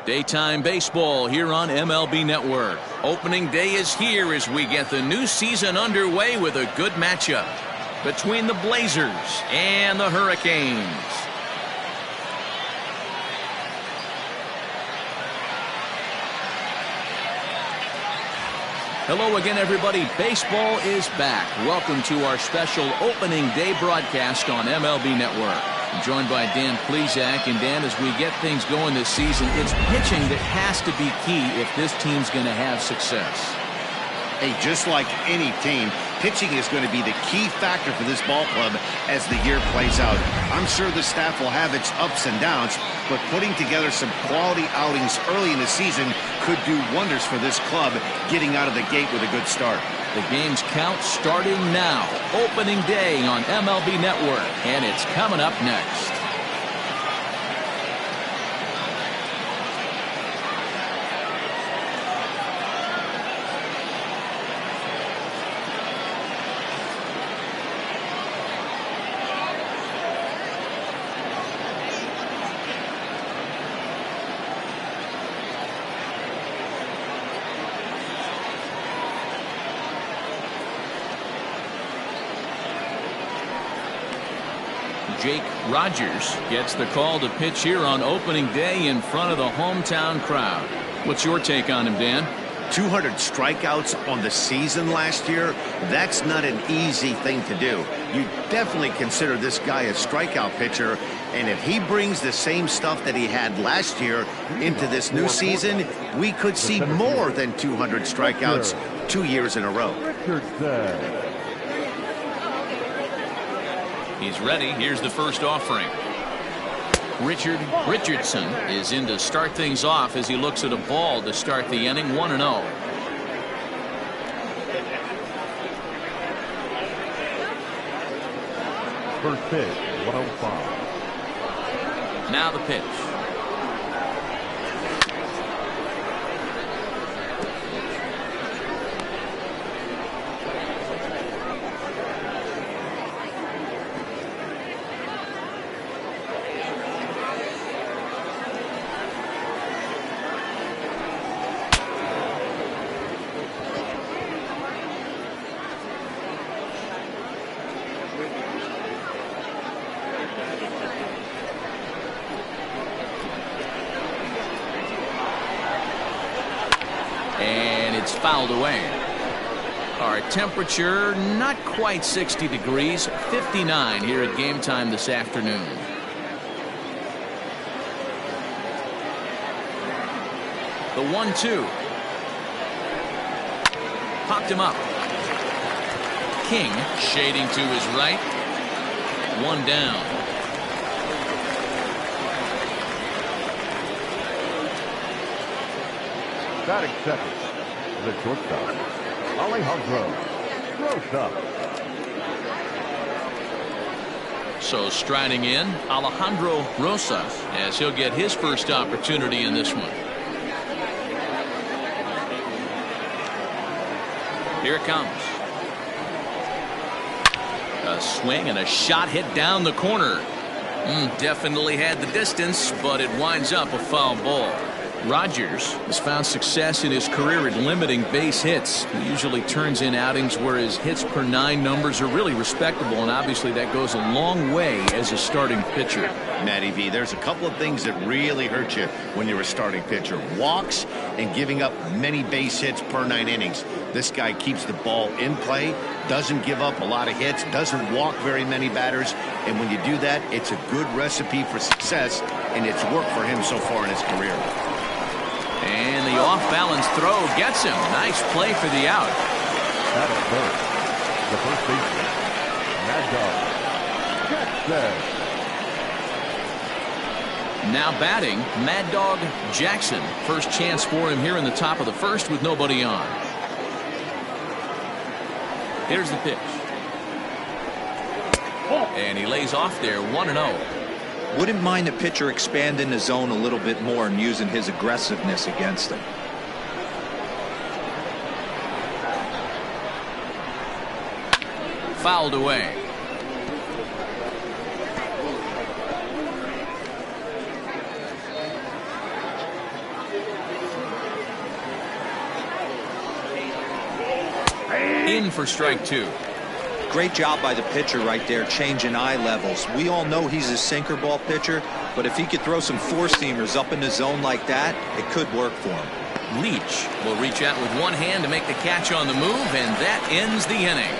Daytime baseball here on MLB Network. Opening day is here as we get the new season underway with a good matchup between the Blazers and the Hurricanes. Hello again, everybody. Baseball is back. Welcome to our special opening day broadcast on MLB Network. I'm joined by Dan Plesac. And Dan, as we get things going this season, it's pitching that has to be key if this team's going to have success. Hey, just like any team, pitching is going to be the key factor for this ball club as the year plays out. I'm sure the staff will have its ups and downs, but putting together some quality outings early in the season could do wonders for this club getting out of the gate with a good start. The game's count starting now. Opening day on MLB Network, and it's coming up next. Jake Rogers gets the call to pitch here on opening day in front of the hometown crowd. What's your take on him, Dan? 200 strikeouts on the season last year. That's not an easy thing to do. You definitely consider this guy a strikeout pitcher, and if he brings the same stuff that he had last year into this new season, we could see more than 200 strikeouts 2 years in a row. He's ready. Here's the first offering. Richard Richardson is in to start things off as he looks at a ball to start the inning. 1-0. First pitch, 105. Now the pitch. Fouled away. Our temperature not quite 60 degrees, 59 here at game time this afternoon. The 1-2. Popped him up. King shading to his right. One down. Batting second. The shortstop, Alejandro Rosa. So striding in, Alejandro Rosa, as he'll get his first opportunity in this one. Here it comes. A swing and a shot hit down the corner. Definitely had the distance, but it winds up a foul ball. Rogers has found success in his career at limiting base hits. He usually turns in outings where his hits per 9 numbers are really respectable, and obviously that goes a long way as a starting pitcher. Matty V, there's a couple of things that really hurt you when you're a starting pitcher. Walks and giving up many base hits per 9 innings. This guy keeps the ball in play, doesn't give up a lot of hits, doesn't walk very many batters, and when you do that, it's a good recipe for success, and it's worked for him so far in his career. And the off-balance throw gets him. Nice play for the out. At third, the first baseman, Mad Dog Jackson. Now batting, Mad Dog Jackson. First chance for him here in the top of the first with nobody on. Here's the pitch. And he lays off there, 1-0. Wouldn't mind the pitcher expanding the zone a little bit more and using his aggressiveness against him. Fouled away. In for strike two. Great job by the pitcher right there, changing eye levels. We all know he's a sinker ball pitcher, but if he could throw some four-seamers up in the zone like that, it could work for him. Leach will reach out with one hand to make the catch on the move, and that ends the inning.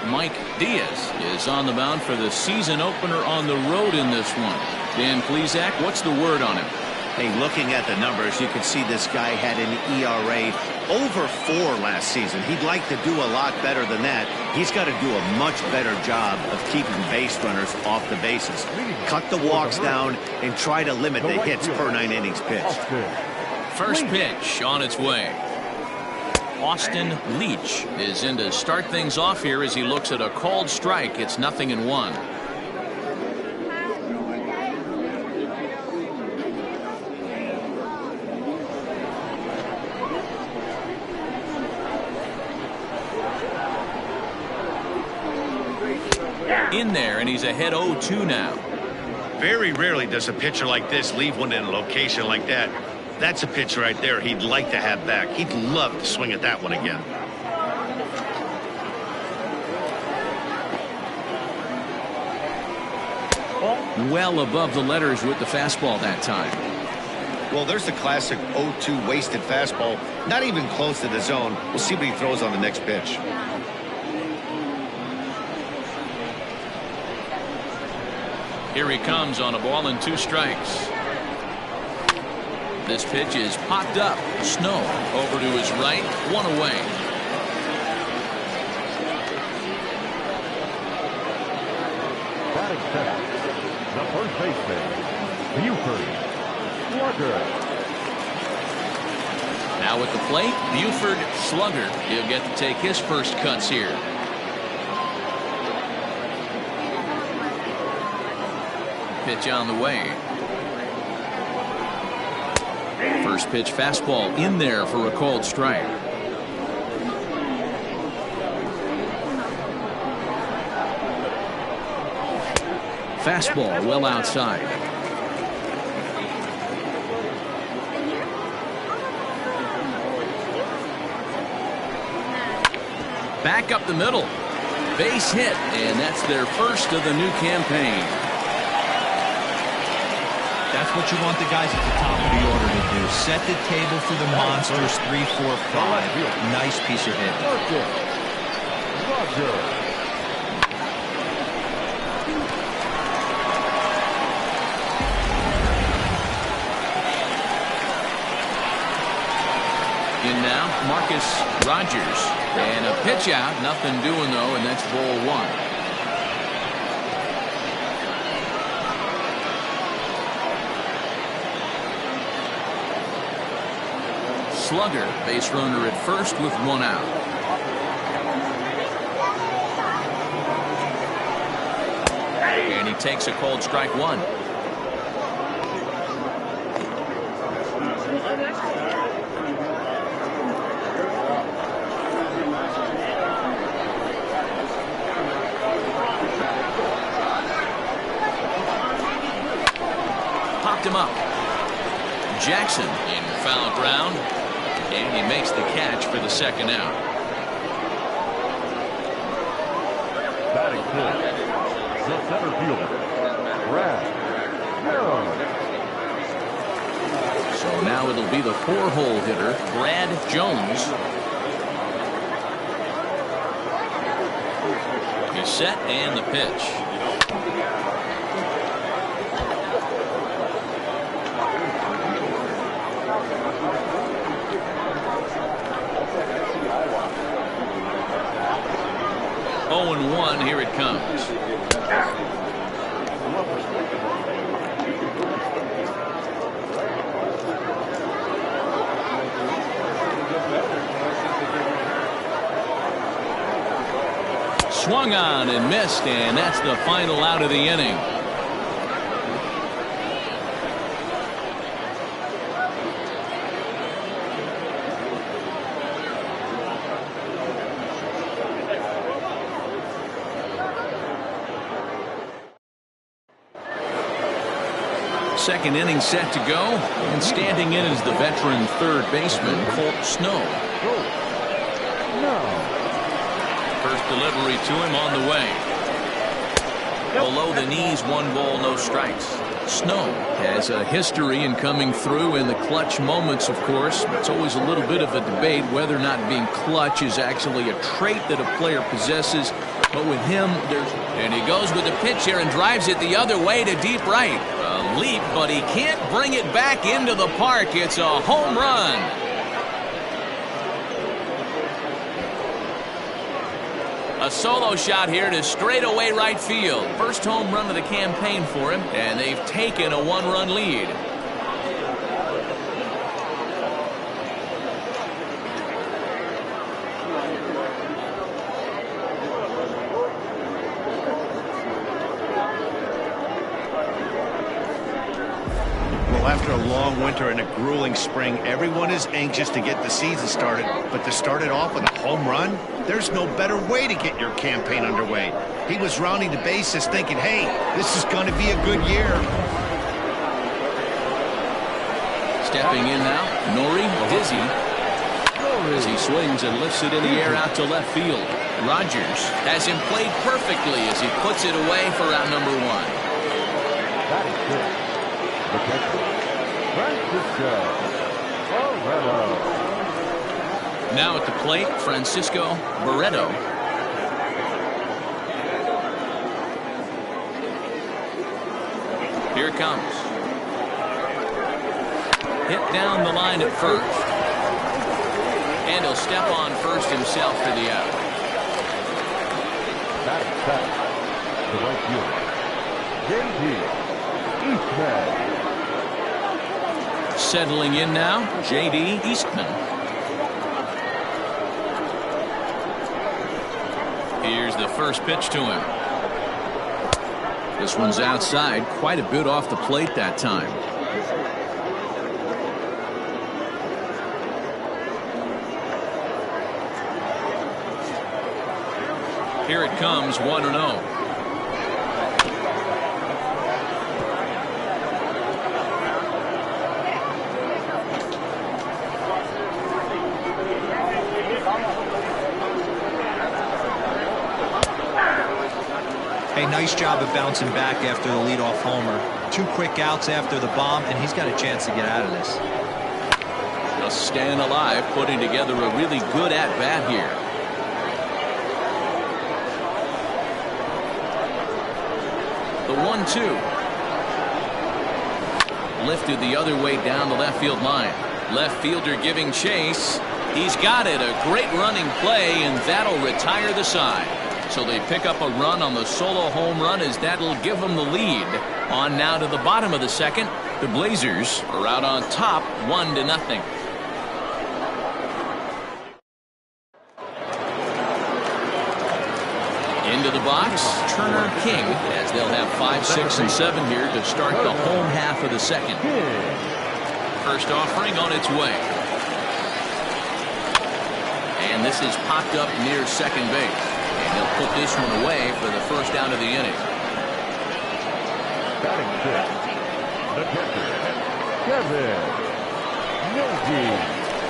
Mike Diaz is on the mound for the season opener on the road in this one. Dan Plesac, what's the word on him? Hey, looking at the numbers, you can see this guy had an ERA over 4 last season. He'd like to do a lot better than that. He's got to do a much better job of keeping base runners off the bases. Cut the walks down and try to limit the hits per 9 innings pitched. First pitch on its way. Austin Leach is in to start things off here as he looks at a called strike. It's 0-1. In there, and he's ahead 0-2 now. Very rarely does a pitcher like this leave one in a location like that. That's a pitch right there he'd like to have back. He'd love to swing at that one again. Well above the letters with the fastball that time. Well, there's the classic 0-2 wasted fastball. Not even close to the zone. We'll see what he throws on the next pitch. Here he comes on a ball and 2 strikes. This pitch is popped up. Snow over to his right, 1 away. Batting second, the first baseman, Buford Slugger. Now at the plate, Buford Slugger. He'll get to take his first cuts here. Pitch on the way. First pitch fastball in there for a called strike. Fastball well outside. Back up the middle. Base hit, and that's their first of the new campaign. That's what you want the guys at the top of the order to do. Set the table for the monsters. 3, 4, 5. Nice piece of hit. Roger. In now, Marcus Rogers. And a pitch out. Nothing doing, though, and that's ball 1. Slugger, base runner at first with 1 out. And he takes a called strike 1. Popped him up. Jackson in foul ground. And he makes the catch for the second out. Batting fifth, the center fielder, Brad Jones. So now it'll be the 4-hole hitter, Brad Jones. He's set and the pitch. Oh, and 1, here it comes. Swung on and missed, and that's the final out of the inning. second inning set to go, and standing in is the veteran third baseman, Colt Snow. First delivery to him on the way. Below the knees, 1 ball, no strikes. Snow has a history in coming through in the clutch moments, of course. It's always a little bit of a debate whether or not being clutch is actually a trait that a player possesses. But with him, and he goes with the pitch here and drives it the other way to deep right. A leap, but he can't bring it back into the park. It's a home run. A solo shot here to straightaway right field. First home run of the campaign for him, and they've taken a 1-run lead. After a long winter and a grueling spring, everyone is anxious to get the season started, but to start it off with a home run, there's no better way to get your campaign underway. He was rounding the bases thinking, hey, this is going to be a good year. Stepping in now, Nori Dizzy, as he swings and lifts it in the air out to left field. Rogers has him played perfectly as he puts it away for out number 1. That is good. The catcher, Francisco Barreto. Now at the plate, Francisco Barreto. Here it comes. Hit down the line at first. And he'll step on first himself for the out. That is the right fielder, J.D. Eastman. Settling in now, J.D. Eastman. Here's the first pitch to him. This one's outside, quite a bit off the plate that time. Here it comes, 1-0. Hey, nice job of bouncing back after the leadoff homer. 2 quick outs after the bomb, and he's got a chance to get out of this. Just staying alive, putting together a really good at-bat here. The 1-2. Lifted the other way down the left field line. Left fielder giving chase. He's got it. A great running play, and that'll retire the side. So they pick up a run on the solo home run as that'll give them the lead. On now to the bottom of the second. The Blazers are out on top 1-0. Into the box, Turner King, as they'll have 5, 6, and 7 here to start the home half of the second. First offering on its way. And this is popped up near second base. And he'll put this one away for the first out of the inning. Batting fifth, the catcher, Kevin Nagy.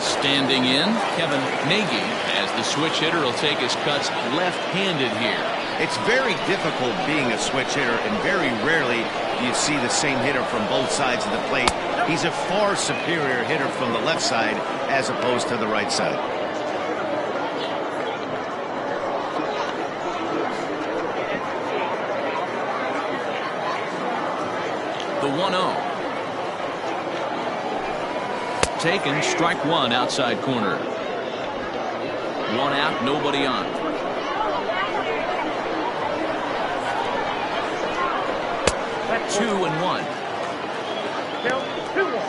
Standing in, Kevin Nagy, as the switch hitter will take his cuts left-handed here. It's very difficult being a switch hitter, and very rarely do you see the same hitter from both sides of the plate. He's a far superior hitter from the left side as opposed to the right side. The 1-0. Taken, strike 1 outside corner. 1 out, nobody on. That's 2-1. Count 2-1.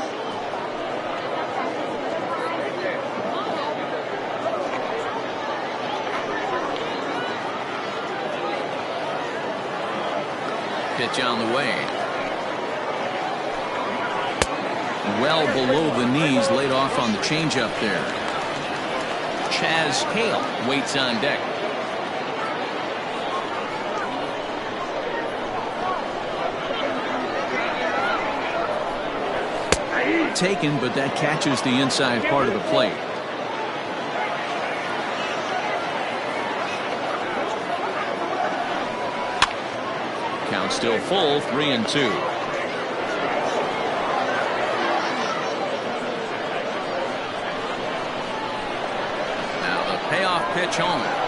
Pitch on the way. Well below the knees, laid off on the changeup there. Chaz Hale waits on deck. taken, but that catches the inside part of the plate. Count still full, 3-2. Now the payoff pitch home.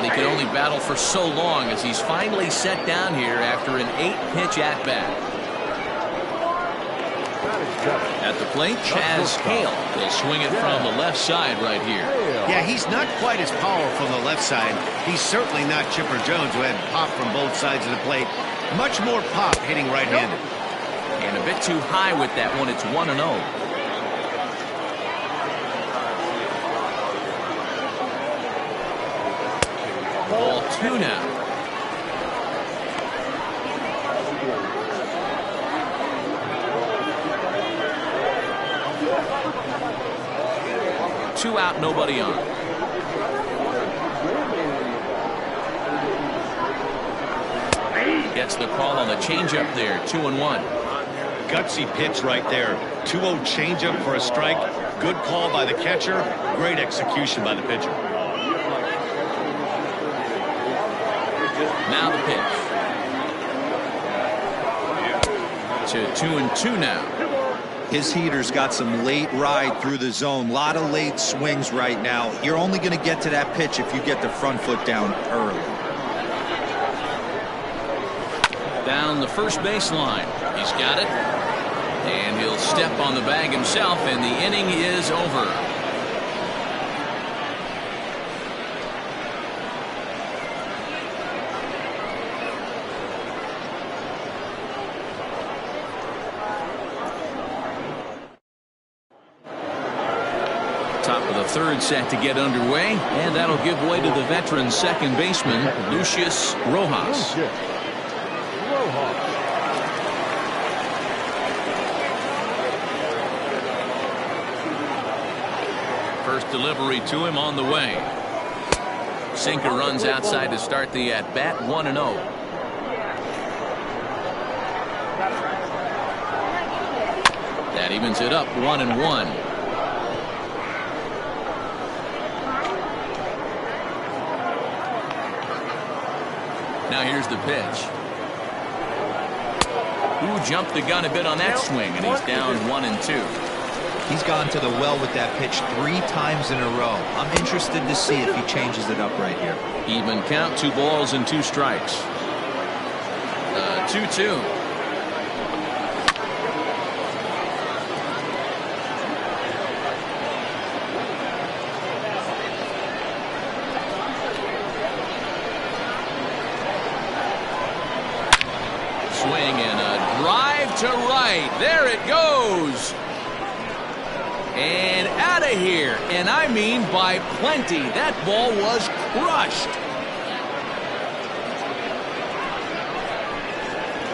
He could only battle for so long as he's finally set down here after an 8-pitch at-bat. At the plate, Chas Hale will swing it from the left side right here. Yeah, he's not quite as powerful on the left side. He's certainly not Chipper Jones, who had pop from both sides of the plate. Much more pop hitting right-handed. And a bit too high with that one. It's 1-0. Ball 2 now. Two out, nobody on. Gets the call on the changeup there. 2-1. Gutsy pitch right there. 2-0 changeup for a strike. Good call by the catcher. Great execution by the pitcher. Now the pitch. To 2-2 now. His heater's got some late ride through the zone. A lot of late swings right now. You're only going to get to that pitch if you get the front foot down early. Down the first baseline. He's got it. And he'll step on the bag himself, and the inning is over. Top of the third set to get underway, and that'll give way to the veteran second baseman, Lucius Rojas. First delivery to him on the way. Sinker runs outside to start the at-bat, 1-0. That evens it up, 1-1. Now here's the pitch. Ooh, jumped the gun a bit on that swing, and he's down 1-2. He's gone to the well with that pitch 3 times in a row. I'm interested to see if he changes it up right here. Even count, 2 balls and 2 strikes. 2-2. Swing and a drive to right. There it goes. And out of here. And I mean by plenty. That ball was crushed.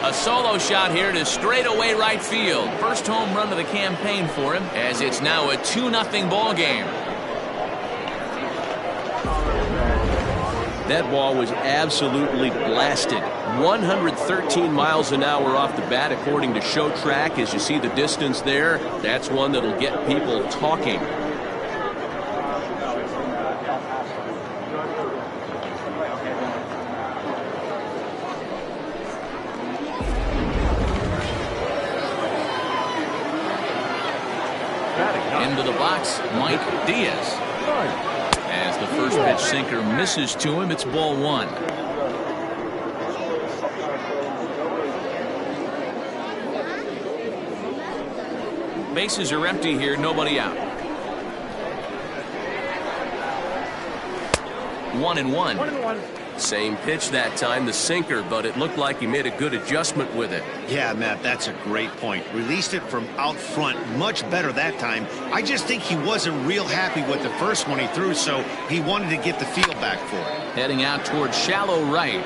A solo shot here to straightaway right field. First home run of the campaign for him, as it's now a 2-0 ball game. That ball was absolutely blasted. 113 miles an hour off the bat, according to Show Track. As you see the distance there, that's one that'll get people talking. Into the box, Mike Diaz. As the first pitch sinker misses to him, it's ball 1. Bases are empty here, nobody out. 1-1. Same pitch that time, the sinker, but it looked like he made a good adjustment with it. Yeah, Matt, that's a great point. Released it from out front much better that time. I just think he wasn't real happy with the first one he threw, so he wanted to get the feel back for it. Heading out towards shallow right.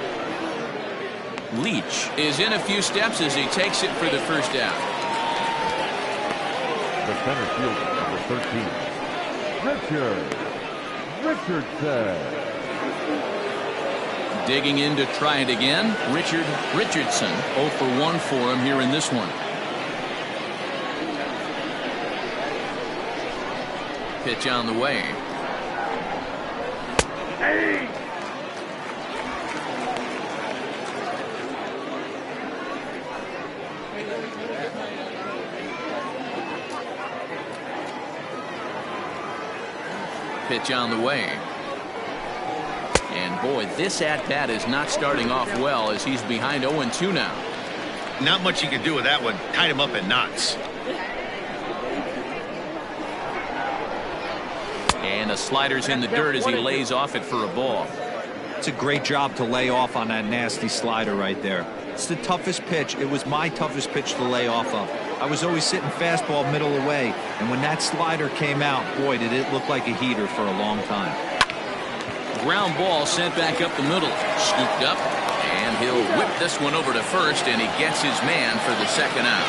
Leach is in a few steps as he takes it for the first out. The center fielder, 13, Richard Richardson. Digging in to try it again. Richard Richardson 0 for 1 for him here in this one. Pitch on the way. Hey! Pitch on the way. And boy, this at-bat is not starting off well as he's behind 0-2 now. Not much you can do with that one. Tied him up in knots. And the slider's in the dirt as he lays off it for a ball. It's a great job to lay off on that nasty slider right there. It's the toughest pitch. It was my toughest pitch to lay off of. I was always sitting fastball middle away, and when that slider came out, boy, did it look like a heater for a long time. Ground ball sent back up the middle. Scooped up, and he'll whip this one over to first, and he gets his man for the second out.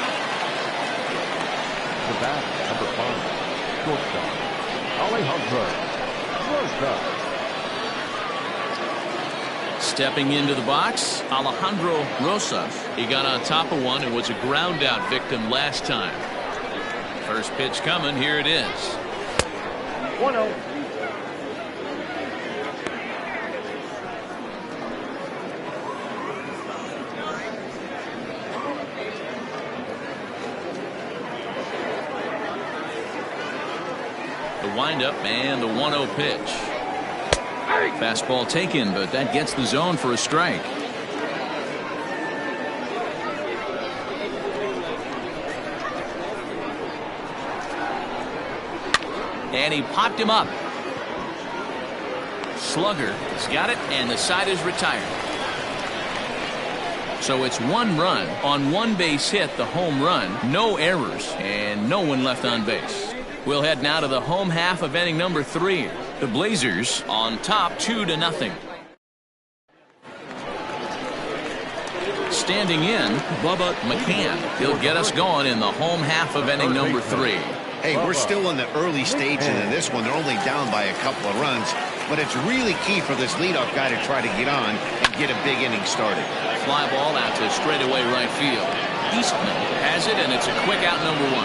The bat, number 5, shortstop, Alejandro Rosas. Stepping into the box, Alejandro Rosas. He got on top of one and was a ground out victim last time. First pitch coming. Here it is. 1-0. The windup and the 1-0 pitch. Fastball taken, but that gets the zone for a strike. And he popped him up. Slugger has got it, and the side is retired. So it's 1 run on 1 base hit, the home run, no errors, and no one left on base. We'll head now to the home half of inning number 3. The Blazers on top 2-0. Standing in, Bubba McCann. He'll get us going in the home half of inning number 3. Hey, we're still in the early stages of this one. They're only down by a couple of runs, but it's really key for this leadoff guy to try to get on and get a big inning started. Fly ball out to straightaway right field. Eastman has it, and it's a quick out number 1.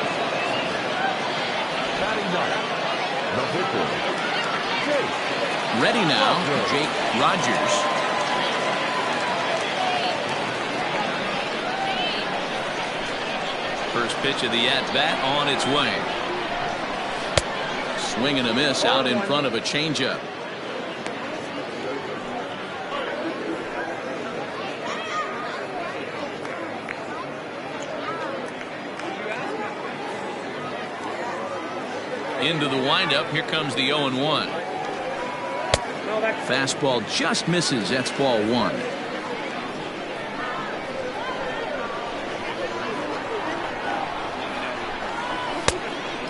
Batting ninth, the pitcher, Jake. Ready now, Jake Rogers. First pitch of the at-bat on its way. Swing and a miss out in front of a changeup. Into the windup. Here comes the 0-1. Fastball just misses. That's ball 1.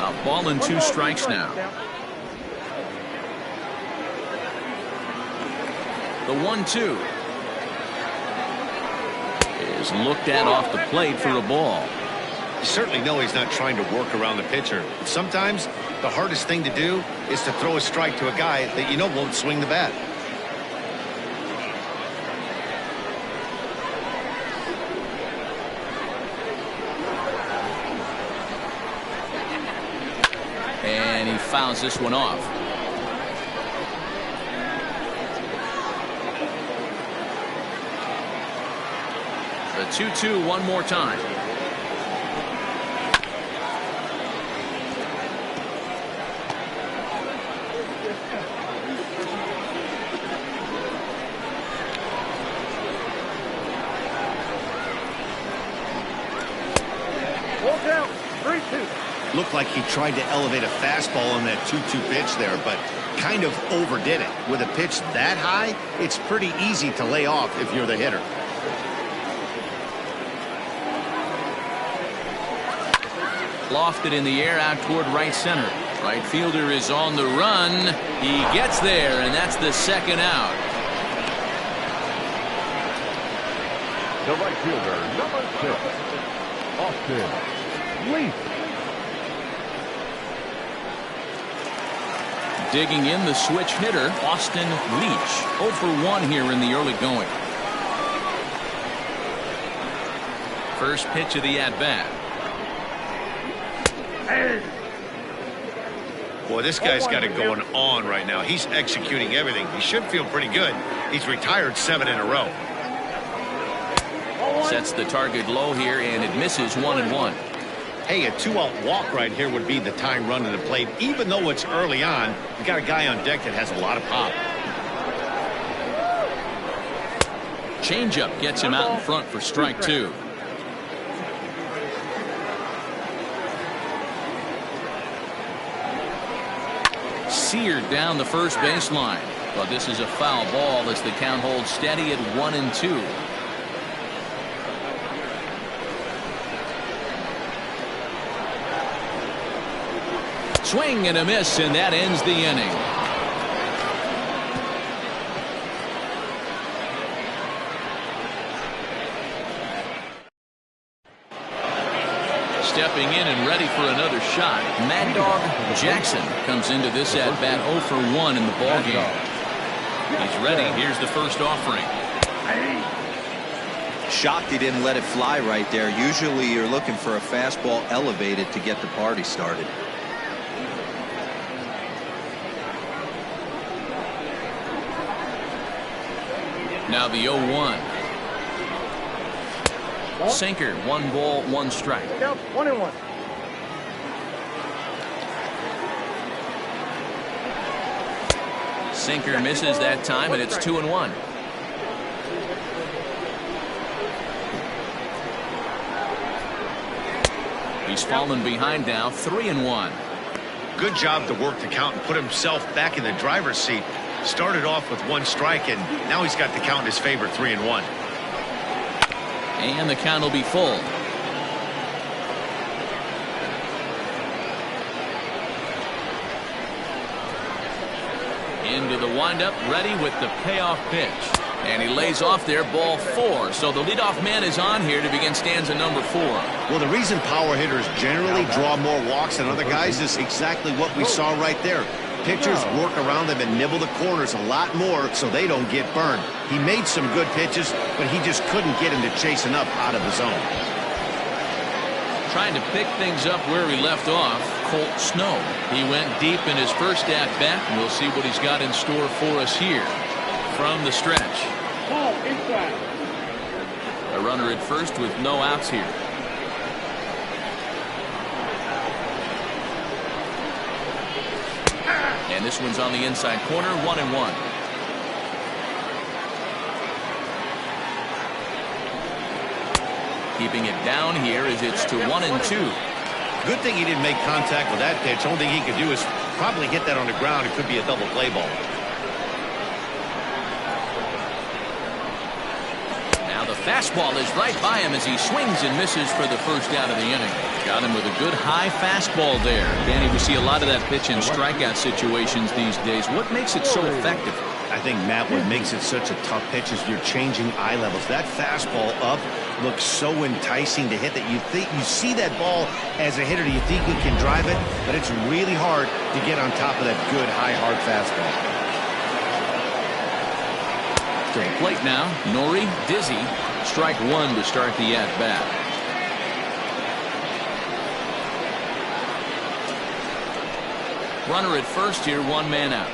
A ball and 2 strikes now. The 1-2 is looked at off the plate for a ball. You certainly know he's not trying to work around the pitcher. Sometimes the hardest thing to do is to throw a strike to a guy that you know won't swing the bat. And he fouls this one off. The 2-2 one more time. Looked like he tried to elevate a fastball on that 2-2 pitch there, but kind of overdid it. With a pitch that high, it's pretty easy to lay off if you're the hitter. Lofted in the air out toward right center. Right fielder is on the run. He gets there, and that's the second out. The right fielder, number 6, Austin Leaf. Digging in, the switch hitter, Austin Leach. 0 for 1 here in the early going. First pitch of the at-bat. Boy, this guy's got it going on right now. He's executing everything. He should feel pretty good. He's retired 7 in a row. Sets the target low here, and it misses 1-1. Hey, a 2-out walk right here would be the time run to the plate. Even though it's early on, you got a guy on deck that has a lot of pop. Changeup gets him out in front for strike 2. Seared down the first baseline, but this is a foul ball as the count holds steady at 1-2. Swing and a miss, and that ends the inning. Stepping in and ready for another shot, Mad Dog Jackson comes into this at-bat 0 for 1 in the ballgame. He's ready. Here's the first offering. Shocked he didn't let it fly right there. Usually you're looking for a fastball elevated to get the party started. Now the 0-1. Sinker, 1 ball, 1 strike. 1-1. Sinker misses that time, and it's 2-1. He's fallen behind now, 3-1. Good job to work the count and put himself back in the driver's seat. Started off with 1 strike, and now he's got the count in his favor, 3-1. And the count will be full. Into the windup, ready with the payoff pitch. And he lays off there, ball 4. So the leadoff man is on here to begin stanza number 4. Well, the reason power hitters generally draw more walks than other guys is exactly what we saw right there. Pitchers work around them and nibble the corners a lot more so they don't get burned. He made some good pitches, but he just couldn't get him to chasing up out of the zone. Trying to pick things up where he left off, Colt Snow. He went deep in his first at-bat, and we'll see what he's got in store for us here from the stretch. A runner at first with no outs here. And this one's on the inside corner, 1-1. Keeping it down here as it's to 1-2. Good thing he didn't make contact with that pitch. Only thing he could do is probably hit that on the ground. It could be a double play ball. Now the fastball is right by him as he swings and misses for the first out of the inning. Got him with a good high fastball there. Danny, we see a lot of that pitch in strikeout situations these days. What makes it so effective? I think, Matt, what makes it such a tough pitch is you're changing eye levels. That fastball up looks so enticing to hit that you think you see that ball as a hitter, you think you can drive it, but it's really hard to get on top of that good high hard fastball. To the plate now, Nori Dizzy. Strike 1 to start the at-bat. Runner at first here, 1 man out.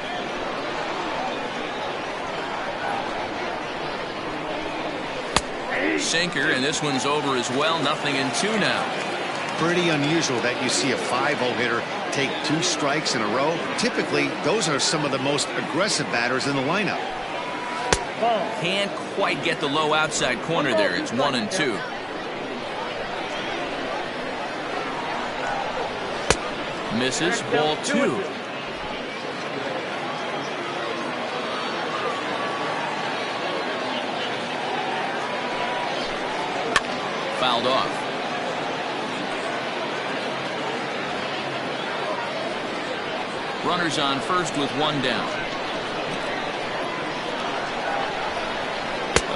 Sinker, and this one's over as well. 0-2 now. Pretty unusual that you see a 5-0 hitter take 2 strikes in a row. Typically, those are some of the most aggressive batters in the lineup. Can't quite get the low outside corner there. It's 1-2. Misses, ball 2. Fouled off. Runners on first with 1 down.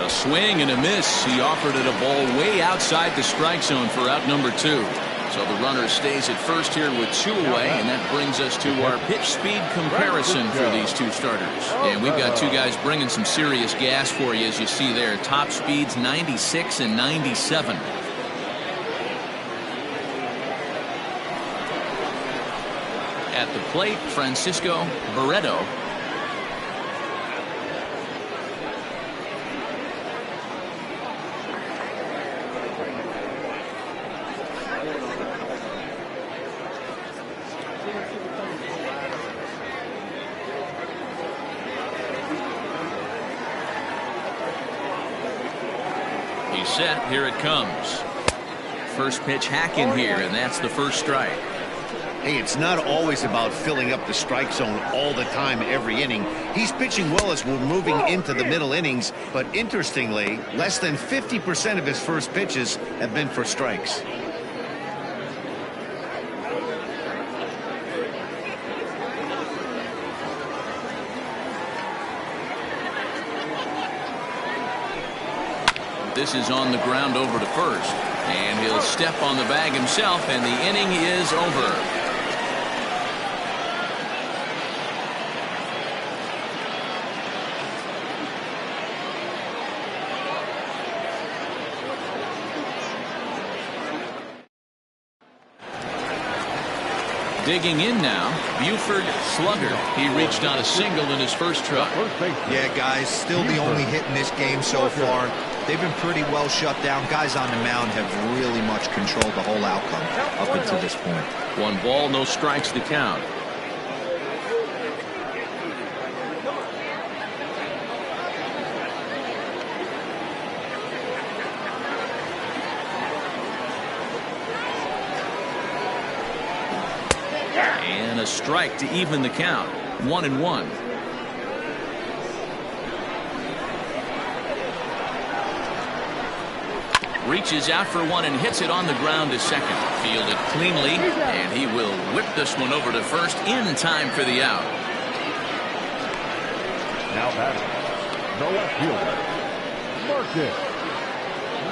A swing and a miss. He offered it a ball way outside the strike zone for out number 2. So the runner stays at first here with 2 away, and that brings us to our pitch speed comparison for these two starters. And we've got 2 guys bringing some serious gas for you, as you see there. Top speeds 96 and 97. At the plate, Francisco Barreto. He's set. Here it comes. First pitch hack in here, and that's the first strike. Hey, it's not always about filling up the strike zone all the time every inning. He's pitching well as we're moving into the middle innings, but interestingly, less than 50% of his first pitches have been for strikes. This is on the ground over to first, and he'll step on the bag himself, and the inning is over. Digging in now, Buford Slugger. He reached on a single in his first truck. Yeah, guys, still the only hit in this game so far. They've been pretty well shut down. Guys on the mound have really much controlled the whole outcome up until this point. 1 ball, no strikes to count. And a strike to even the count. 1-1. Reaches out for one and hits it on the ground to second. Fielded cleanly, and he will whip this one over to first in time for the out. Now batting, the left fielder, Marcus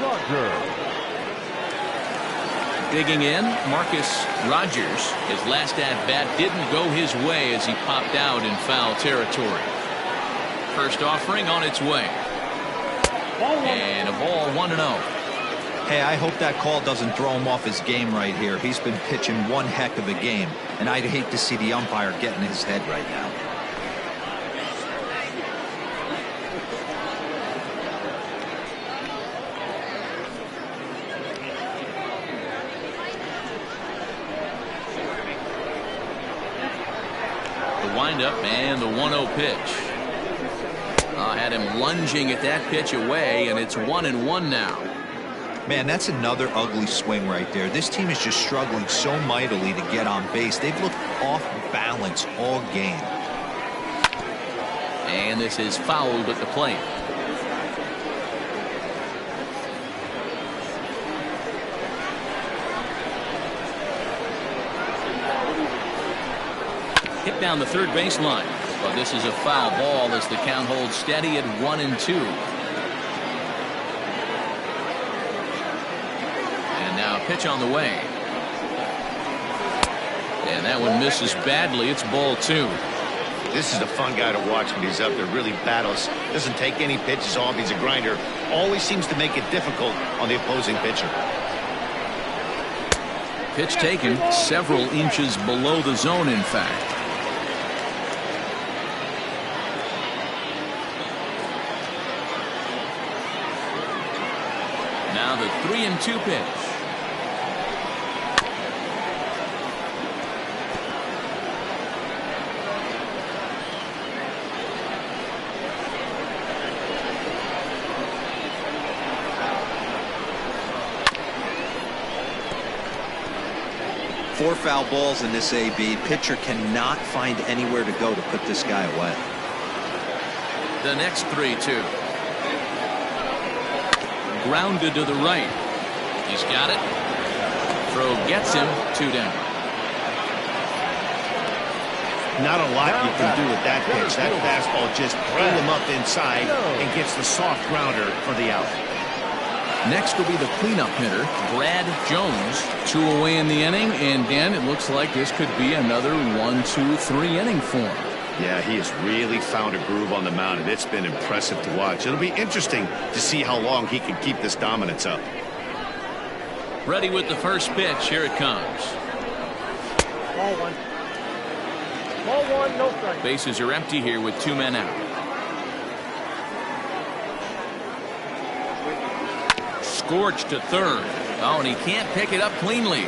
Rogers. Digging in, Marcus Rogers. His last at-bat didn't go his way as he popped out in foul territory. First offering on its way. And a ball 1-0. Hey, I hope that call doesn't throw him off his game right here. He's been pitching one heck of a game, and I'd hate to see the umpire get in his head right now. The windup and the 1-0 pitch. Had him lunging at that pitch away, and it's 1-1 now. Man, that's another ugly swing right there. This team is just struggling so mightily to get on base. They've looked off balance all game. And this is fouled at the plate. Hit down the third baseline. But this is a foul ball as the count holds steady at 1-2. And now a pitch on the way. And that one misses badly. It's ball 2. This is a fun guy to watch when he's up there. Really battles. Doesn't take any pitches off. He's a grinder. Always seems to make it difficult on the opposing pitcher. Pitch taken several inches below the zone, in fact. Now the 3-2 pitch. Four foul balls in this AB. Pitcher cannot find anywhere to go to put this guy away. The next 3-2. Grounded to the right. He's got it. Throw gets him. 2 down. Not a lot you can do with that pitch. That fastball just pulled him up inside and gets the soft grounder for the out. Next will be the cleanup hitter, Brad Jones. 2 away in the inning, and Dan, it looks like this could be another 1, 2, 3 inning form. Yeah, he has really found a groove on the mound, and it's been impressive to watch. It'll be interesting to see how long he can keep this dominance up. Ready with the first pitch. Here it comes. Ball 1. Ball 1, no strike. Bases are empty here with 2 men out. Scorched to third. Oh, and he can't pick it up cleanly.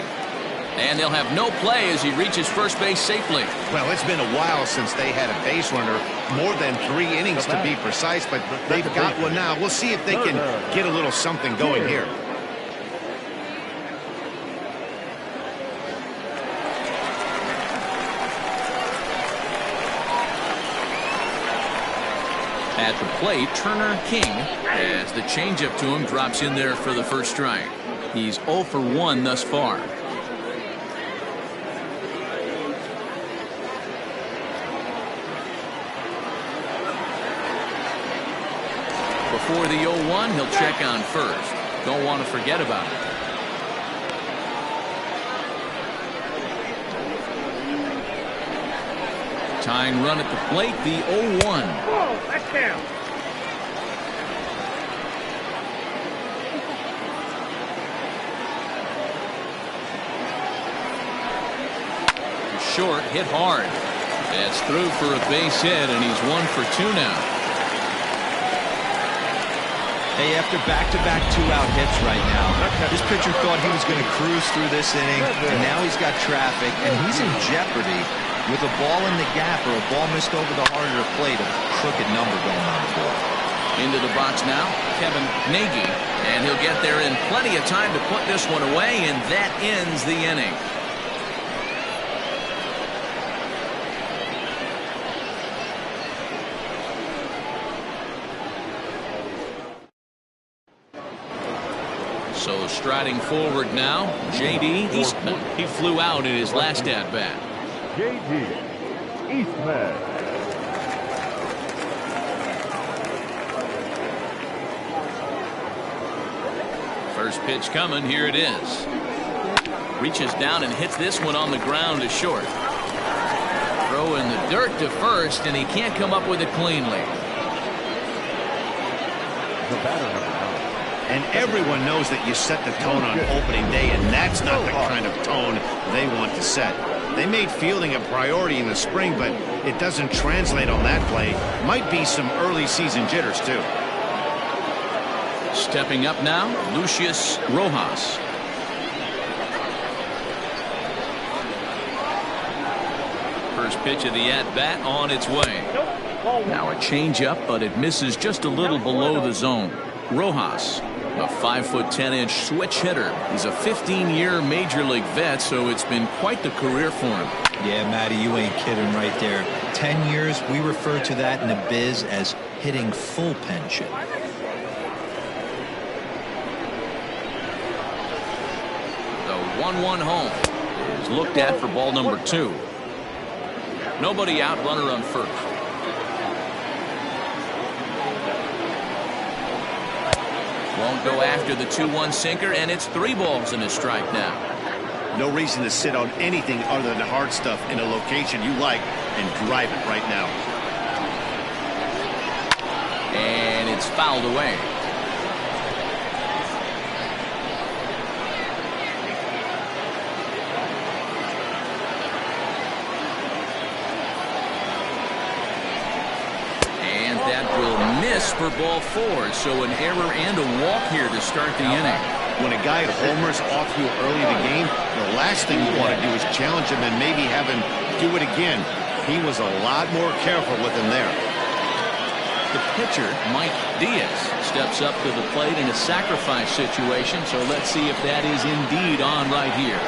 And they'll have no play as he reaches first base safely. Well, it's been a while since they had a base runner, more than 3 innings to be precise, but they've got one now. We'll see if they can get a little something going here. At the plate, Turner King, as the changeup to him drops in there for the first strike. He's 0 for 1 thus far. Before the 0-1, he'll check on first. Don't want to forget about it. Tying run at the plate, the 0-1. Whoa, that's down. Short, hit hard. That's through for a base hit, and he's 1 for 2 now. Hey, after back-to-back 2-out hits right now, this pitcher thought he was going to cruise through this inning, and now he's got traffic, and he's in jeopardy with a ball in the gap or a ball missed over the heart of the plate, a crooked number going on the board. Into the box now, Kevin Nagy, and he'll get there in plenty of time to put this one away, and that ends the inning. So striding forward now, J.D. Eastman. He flew out in his last at-bat. J.D. Eastman. First pitch coming. Here it is. Reaches down and hits this one on the ground to short. Throw in the dirt to first, and he can't come up with it cleanly. The batter number 9. And everyone knows that you set the tone on opening day, and that's not the kind of tone they want to set. They made fielding a priority in the spring, but it doesn't translate on that play. Might be some early season jitters, too. Stepping up now, Lucius Rojas. First pitch of the at-bat on its way. Now a changeup, but it misses just a little below the zone. Rojas, a 5'10" switch hitter. He's a 15-year major league vet, so it's been quite the career for him. Yeah, Matty, you ain't kidding right there. 10 years, we refer to that in the biz as hitting full pension. The 1-1 home is looked at for ball number 2. Nobody out, runner on first. Won't go after the 2-1 sinker, and it's 3 balls and a strike now. No reason to sit on anything other than hard stuff in a location you like and drive it right now. And it's fouled away. And that will miss for ball 4. So an error and a walk here to start the inning. When a guy homers off you early in the game, the last thing you want to do is challenge him and maybe have him do it again. He was a lot more careful with him there. The pitcher, Mike Diaz, steps up to the plate in a sacrifice situation, so let's see if that is indeed on right here.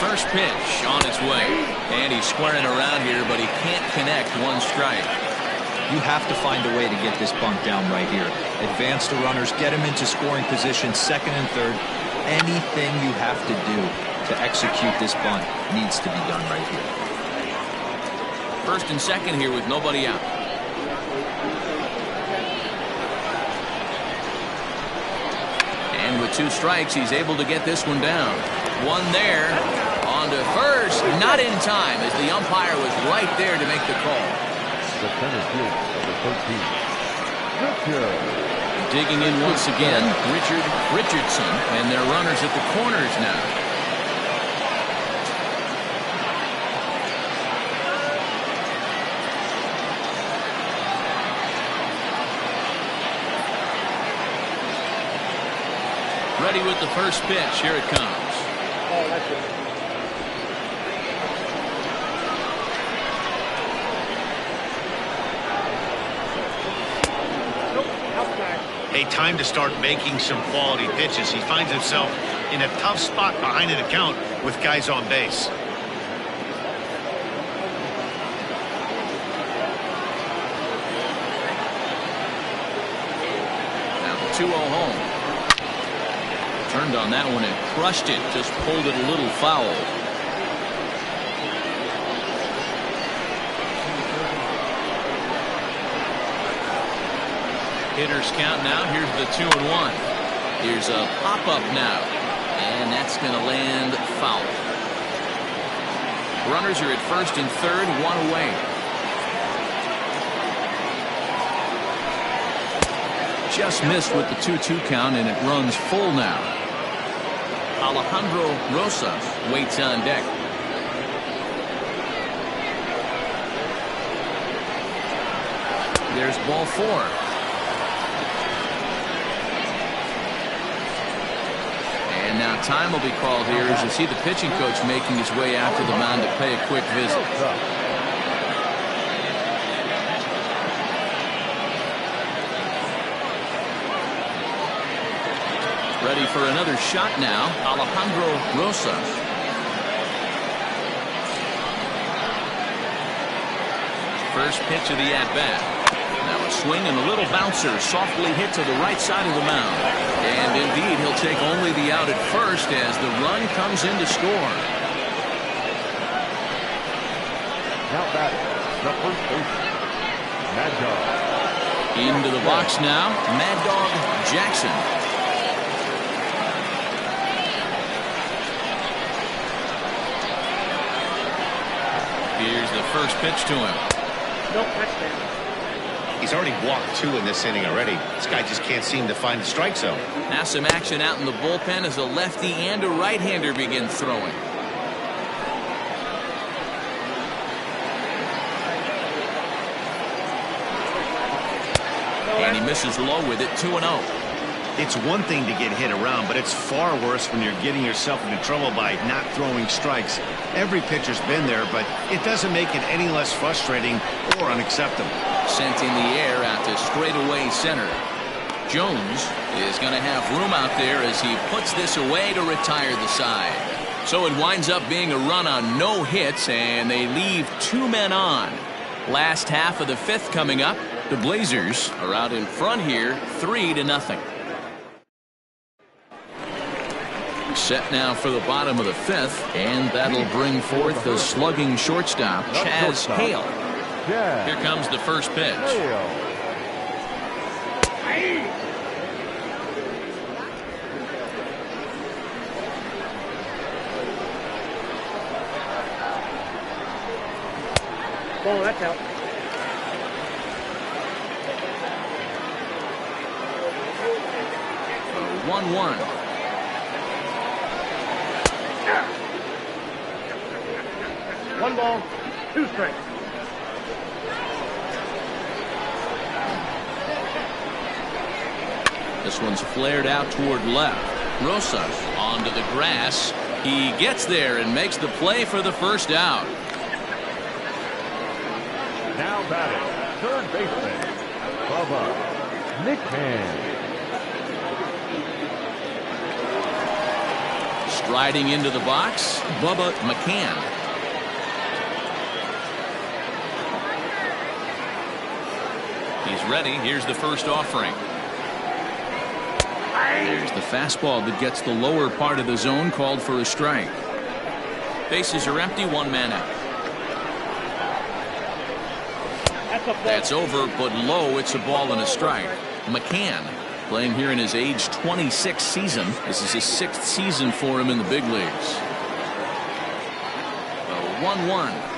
First pitch on its way, and he's squaring around here, but he can't connect. 1 strike. You have to find a way to get this bunt down right here. Advance the runners, get them into scoring position, second and third. Anything you have to do to execute this bunt needs to be done right here. First and second here with nobody out. with 2 strikes, he's able to get this one down. One there. On to first. Not in time, as the umpire was right there to make the call. The center field, number 13. Richard. Digging in once again, Richard Richardson, and their runners at the corners now. Ready with the first pitch. Here it comes. Oh, that's it. Hey, time to start making some quality pitches. He finds himself in a tough spot behind an account with guys on base. Now the 2-0 home. Turned on that one and crushed it. Just pulled it a little foul. Hitters count now. Here's the 2-1. Here's a pop-up now. And that's going to land foul. Runners are at first and third, 1 away. Just missed with the 2-2 count, and it runs full now. Alejandro Rosas waits on deck. There's ball 4. And now time will be called here as you see the pitching coach making his way out to the mound to pay a quick visit. Ready for another shot now, Alejandro Rosas. First pitch of the at-bat. Now a swing and a little bouncer softly hit to the right side of the mound. And indeed, he'll take only the out at first as the run comes in to score. Now batting, the first baseman, Mad Dog. Into the box now, Mad Dog Jackson. Here's the first pitch to him. Nope, touchdown. He's already walked 2 in this inning already. This guy just can't seem to find the strike zone. Now some action out in the bullpen as a lefty and a right-hander begin throwing. And he misses low with it, 2-0. It's one thing to get hit around, but it's far worse when you're getting yourself into trouble by not throwing strikes. Every pitcher's been there, but it doesn't make it any less frustrating or unacceptable. Sent in the air out to straightaway center. Jones is going to have room out there as he puts this away to retire the side. So it winds up being a run on no hits, and they leave 2 men on. Last half of the 5th coming up. The Blazers are out in front here, 3-0. Set now for the bottom of the 5th, and that'll bring forth the slugging shortstop, Chaz Hale. Here comes the first pitch. Oh, that's out. The 1-1. One ball, 2 strikes. This one's flared out toward left. Rosas onto the grass. He gets there and makes the play for the first out. Now batting, third baseman, Bubba McCann. Striding into the box, Bubba McCann. He's ready. Here's the first offering. There's the fastball that gets the lower part of the zone, called for a strike. Bases are empty, 1 man out. That's a ball. That's over, but low. It's a ball and a strike. McCann playing here in his age 26 season. This is his 6th season for him in the big leagues. 1-1.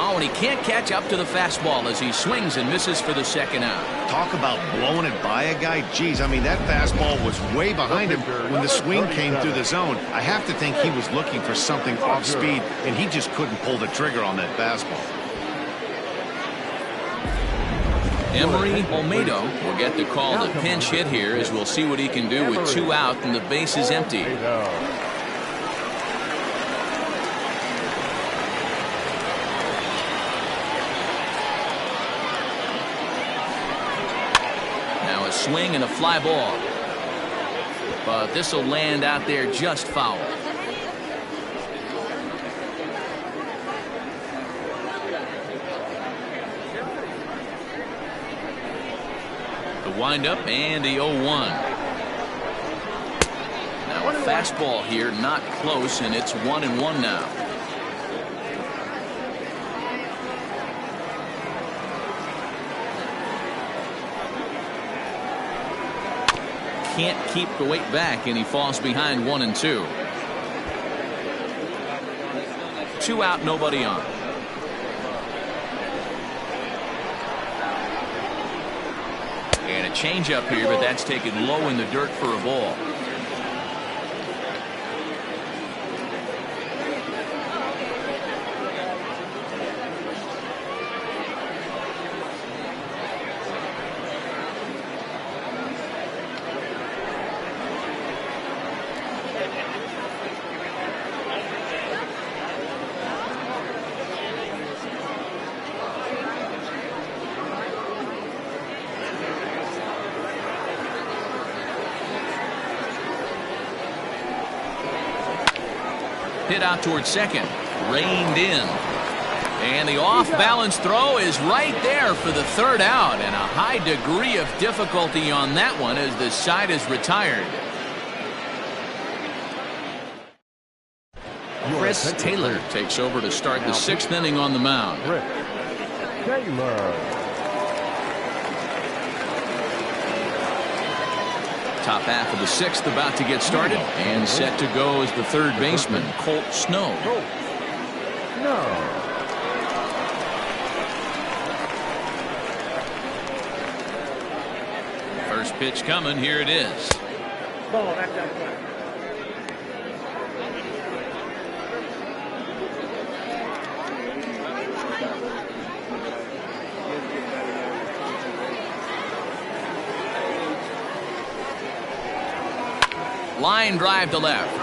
Oh, and he can't catch up to the fastball as he swings and misses for the second out. Talk about blowing it by a guy. Geez, I mean, that fastball was way behind him when the swing came through the zone. I have to think he was looking for something off speed, and he just couldn't pull the trigger on that fastball. Emery Olmedo will get the call to pinch hit here, as we'll see what he can do with 2 out and the base is empty. Swing and a fly ball, but this will land out there just foul. The windup and the 0-1. Now a fastball here, not close, and it's 1-1 now. Can't keep the weight back, and he falls behind 1-2. 2 out, nobody on. And a changeup here, but that's taken low in the dirt for a ball. Hit out towards second, reined in, and the off-balance throw is right there for the 3rd out, and a high degree of difficulty on that one as the side is retired. Chris Taylor takes over to start the 6th inning on the mound. Top half of the 6th about to get started, and set to go is the 3rd baseman, Colt Snow. First pitch coming, here it is. Ball, that's out. Line drive to left.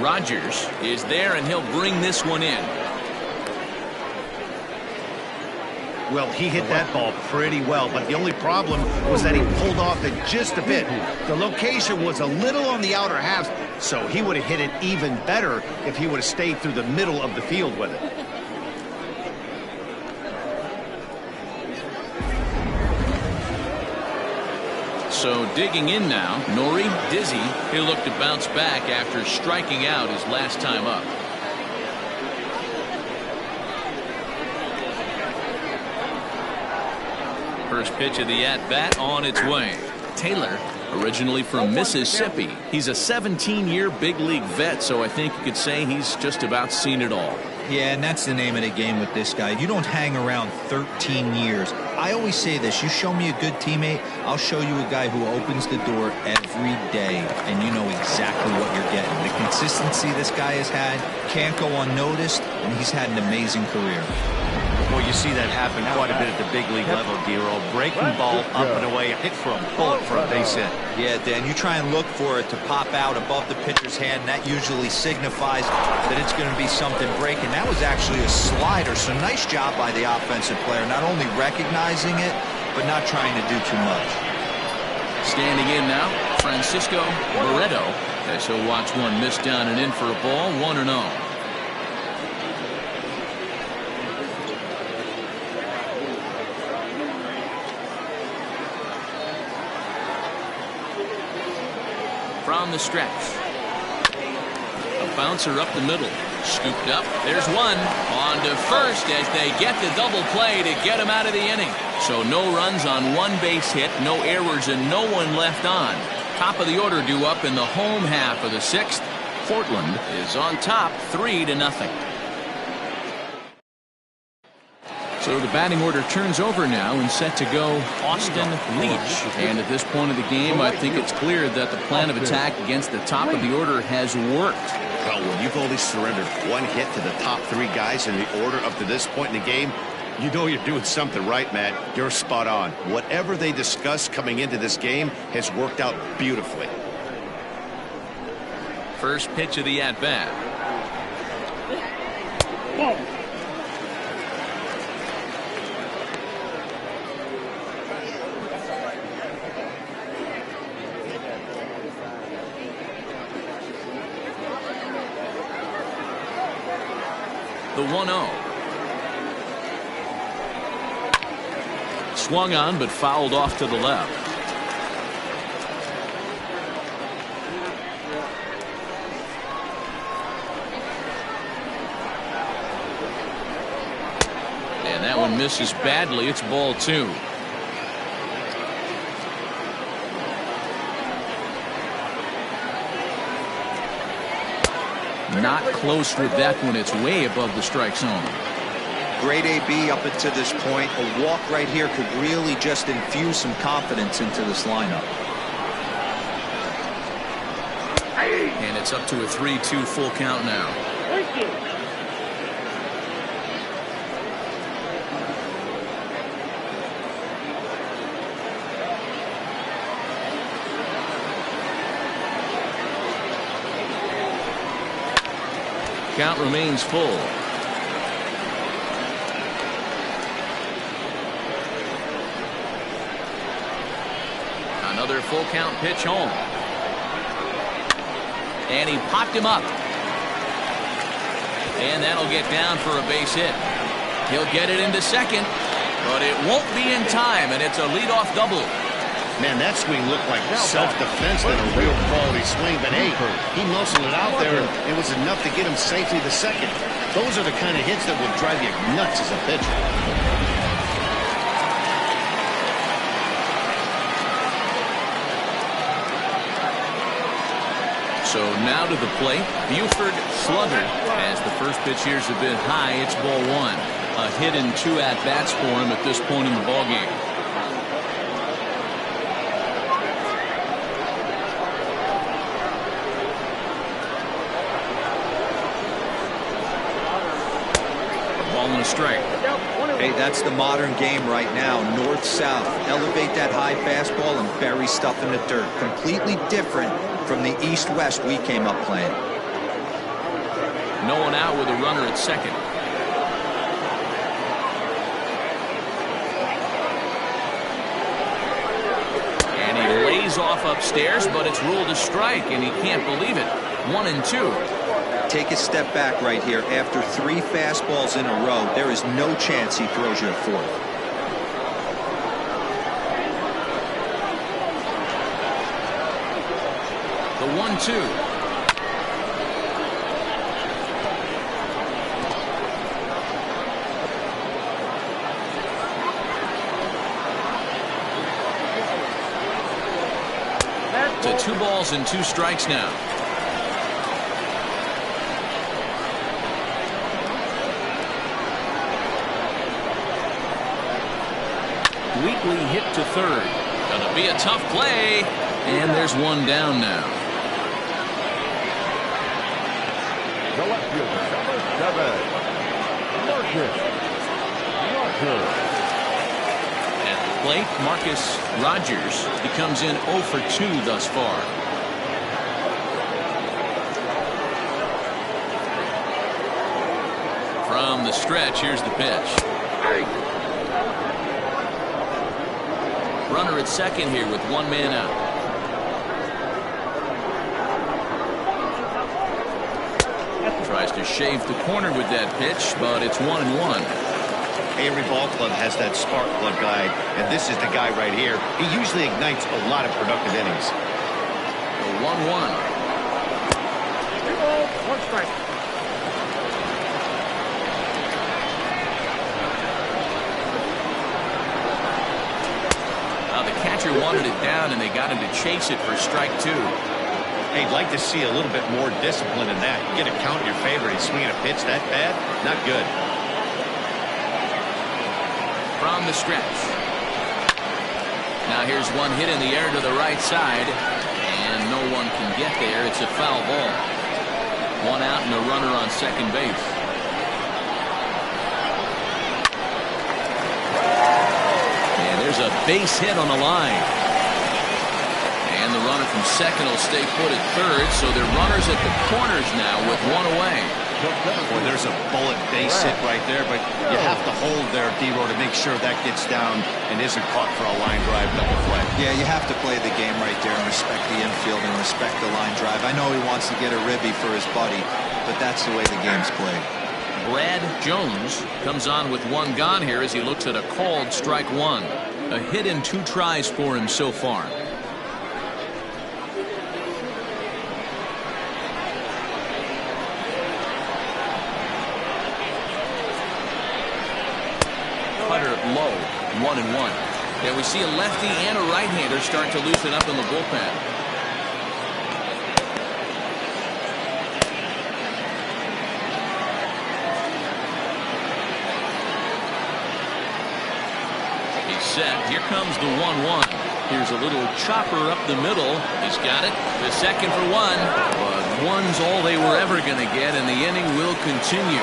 Rogers is there, and he'll bring this one in. Well, he hit that ball pretty well, but the only problem was that he pulled off it just a bit. The location was a little on the outer half, so he would have hit it even better if he would have stayed through the middle of the field with it. So digging in now, Nori Dizzy. He'll look to bounce back after striking out his last time up. First pitch of the at-bat on its way. Taylor, originally from Mississippi. He's a 17-year big league vet, so I think you could say he's just about seen it all. Yeah, and that's the name of the game with this guy. You don't hang around 13 years. I always say this, you show me a good teammate, I'll show you a guy who opens the door every day, and you know exactly what you're getting. The consistency this guy has had can't go unnoticed, and he's had an amazing career. Well, you see that happen quite a bit at the big league level, Giro. Breaking ball up and away, hit for a bullet for a base hit. Yeah, Dan, you try and look for it to pop out above the pitcher's hand. That usually signifies that it's going to be something breaking. That was actually a slider, so nice job by the offensive player, not only recognizing it, but not trying to do too much. Standing in now, Francisco Barreto, as he'll watch one miss down and in for a ball, 1-0. From the stretch. A bouncer up the middle. Scooped up. There's one. On to first as they get the double play to get him out of the inning. So no runs on one base hit, no errors, and no one left on. Top of the order due up in the home half of the sixth. Portland is on top 3-0. So the batting order turns over now and set to go Austin Leach. And at this point of the game, I think it's clear that the plan of attack against the top of the order has worked. Well, when you've only surrendered one hit to the top three guys in the order up to this point in the game, you know you're doing something right, Matt. You're spot on. Whatever they discussed coming into this game has worked out beautifully. First pitch of the at-bat. The 1-0. Swung on but fouled off to the left. And that one misses badly. It's ball 2. Not close with that one. It's way above the strike zone. Great AB up until this point. A walk right here could really just infuse some confidence into this lineup. And it's up to a 3-2 full count now. Thank you. Count remains full. Another full count pitch home. And he popped him up. And that'll get down for a base hit. He'll get it into second, but it won't be in time, and it's a leadoff double. Man, that swing looked like self-defense than a real quality swing. But hey, he muscled it out there, and it was enough to get him safely to second. Those are the kind of hits that will drive you nuts as a pitcher. So now to the plate, Buford Slugger. As the first pitch here's a bit high, it's ball 1. A hit and 2 at-bats for him at this point in the ballgame. Strike. Hey, that's the modern game right now. North-south. Elevate that high fastball and bury stuff in the dirt. Completely different from the east-west we came up playing. No one out with a runner at second. And he lays off upstairs, but it's ruled a strike, and he can't believe it. 1-2. Take a step back right here. After 3 fastballs in a row, there is no chance he throws you a 4th. The 1-2. To 2 balls and 2 strikes now. Wheatley hit to third. Gonna be a tough play. And there's one down now. The left fielder, number 7, Marcus Rogers. At the plate, Marcus Rogers. He comes in 0 for 2 thus far. From the stretch, here's the pitch. Runner at second here with 1 man out. Tries to shave the corner with that pitch, but it's 1-1. Every ball club has that spark plug guy, and this is the guy right here. He usually ignites a lot of productive innings. The 1-1. 2 balls, 1 strike. The catcher wanted it down, and they got him to chase it for strike 2. Hey, you'd like to see a little bit more discipline in that. You get a count in your favor and swinging a pitch that bad? Not good. From the stretch. Now here's one hit in the air to the right side, and no one can get there. It's a foul ball. 1 out and a runner on second base. And there's a base hit on the line. And the runner from second will stay put at third, so they're runners at the corners now with 1 away. Boy, there's a bullet base hit right there, but you have to hold there, D-Row, to make sure that gets down and isn't caught for a line drive double play. Yeah, you have to play the game right there and respect the infield and respect the line drive. I know he wants to get a ribby for his buddy, but that's the way the game's played. Brad Jones comes on with 1 gone here as he looks at a called strike 1. A hit in 2 tries for him so far. Cutter low, 1-1. There we see a lefty and a right-hander start to loosen up in the bullpen. He's set. Here comes the 1-1. Here's a little chopper up the middle. He's got it. The second for 1. But 1's all they were ever going to get, and the inning will continue.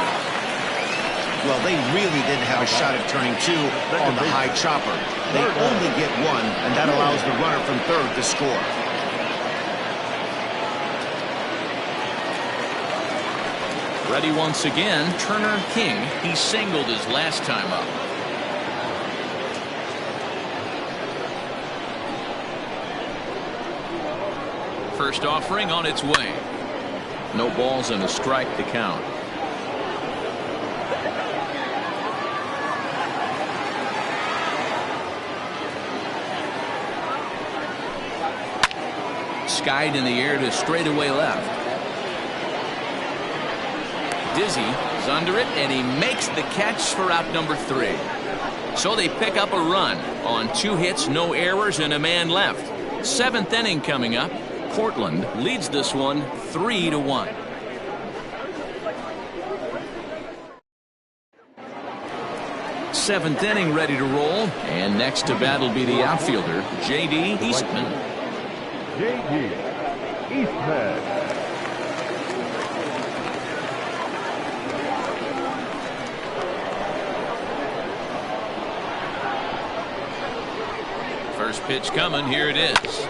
Well, they really didn't have a shot at turning 2 on the high chopper. They only get 1, and that allows the runner from third to score. Ready once again, Turner King. He singled his last time up. First offering on its way. No balls and a strike to count. Skied in the air to straightaway left. Dizzy is under it, and he makes the catch for out number 3. So they pick up a run on 2 hits, no errors, and a man left. 7th inning coming up. Portland leads this one 3-1. Seventh inning ready to roll, and next to bat will be the outfielder J.D. Eastman. J.D. Eastman. First pitch coming. Here it is.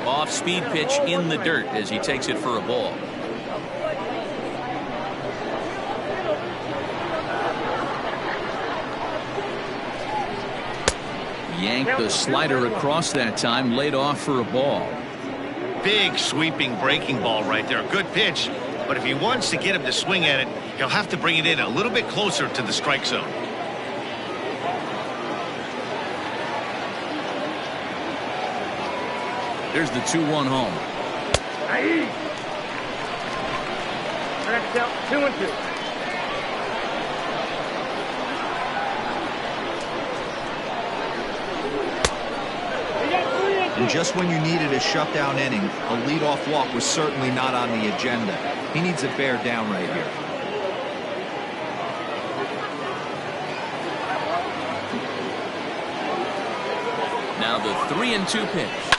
Off-speed pitch in the dirt as he takes it for a ball. Yanked the slider across that time, laid off for a ball. Big sweeping breaking ball right there. Good pitch, but if he wants to get him to swing at it, he'll have to bring it in a little bit closer to the strike zone. There's the 2-1 home. Aye. That's out 2-2. And just when you needed a shutdown inning, a leadoff walk was certainly not on the agenda. He needs a bear down right here. Now the 3-2 pitch.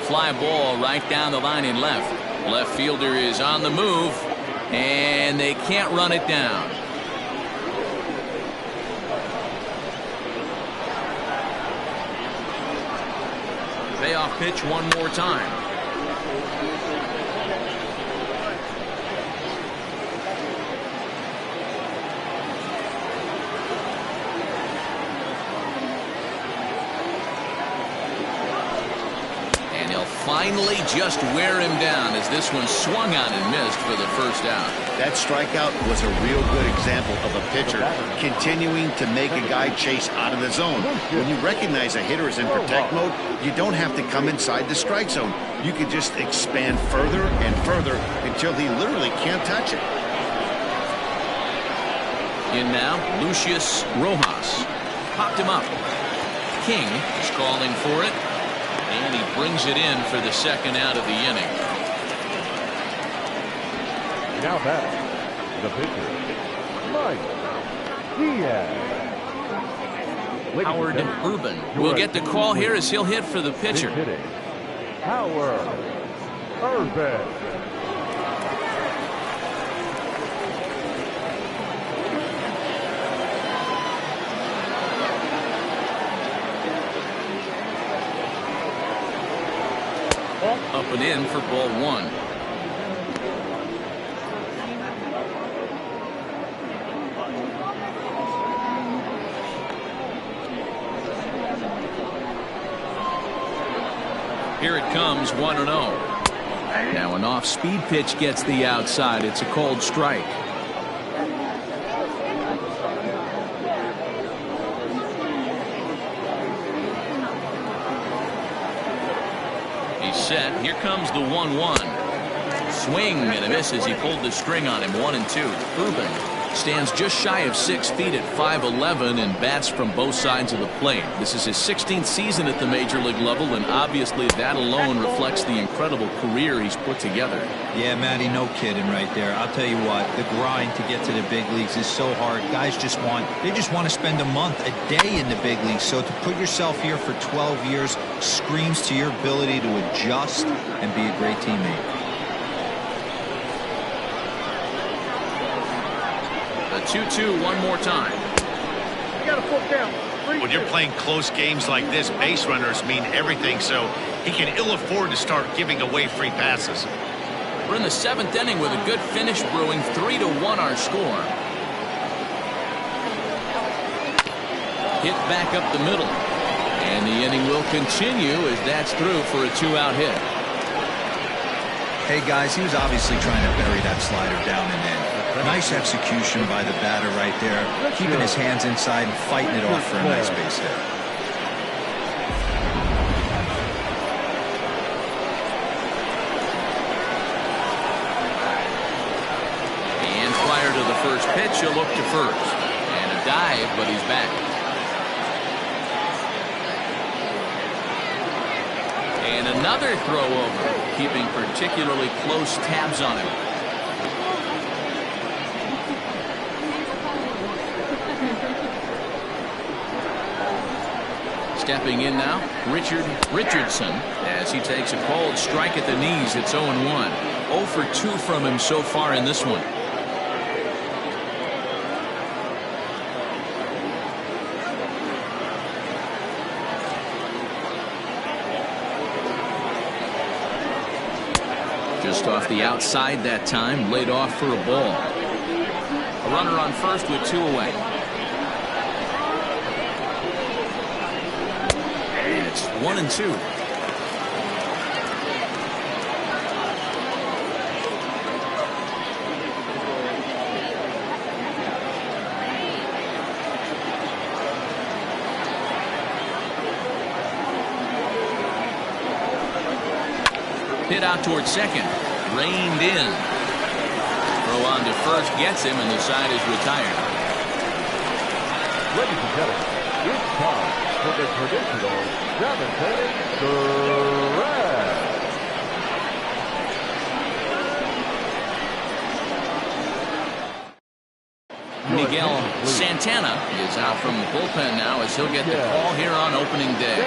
Fly ball right down the line in left. Left fielder is on the move, and they can't run it down. Payoff pitch one more time. finally just wear him down as this one swung on and missed for the first out. That strikeout was a real good example of a pitcher continuing to make a guy chase out of the zone. When you recognize a hitter is in protect mode, you don't have to come inside the strike zone. You can just expand further and further until he literally can't touch it. In now, Lucius Rojas. Popped him up. King is calling for it. And he brings it in for the second out of the inning. Now back, the pitcher, Mike Diaz. Howard Urban will get the call here as he'll hit for the pitcher. Howard Urban. Up and in for ball one. Here it comes, 1-0. Now an off-speed pitch gets the outside. It's a cold strike. Set. Here comes the 1-1. Swing and a miss as he pulled the string on him. 1-2. Urban stands just shy of 6 feet at 5'11" and bats from both sides of the plate. This is his 16th season at the major league level, and obviously that alone reflects the incredible career he's put together. Yeah, Matty, no kidding right there. I'll tell you what, the grind to get to the big leagues is so hard. Guys just want to spend a month, a day in the big leagues. So to put yourself here for 12 years screams to your ability to adjust and be a great teammate. The 2-2 one more time. You got to put down. When you're playing close games like this, base runners mean everything, so he can ill afford to start giving away free passes. We're in the 7th inning with a good finish brewing. 3-1 our score. Hit back up the middle. And the inning will continue as that's through for a 2-out hit. Hey, guys, he was obviously trying to bury that slider down and in. Nice execution by the batter right there, keeping his hands inside and fighting it off for a nice base hit. And prior to the first pitch, he'll look to first. And a dive, but he's back. And another throw over, keeping particularly close tabs on him. Stepping in now, Richard Richardson, as he takes a cold strike at the knees. It's 0-1. 0 for 2 from him so far in this one. Just off the outside that time, laid off for a ball. A runner on first with 2 away. It's 1-2. Hit out towards second. Reined in. Throw on to first gets him, and the side is retired. Ladies and gentlemen, it's time for the traditional 7th Durag. Miguel Santana is out from the bullpen now as he'll get the call here on opening day.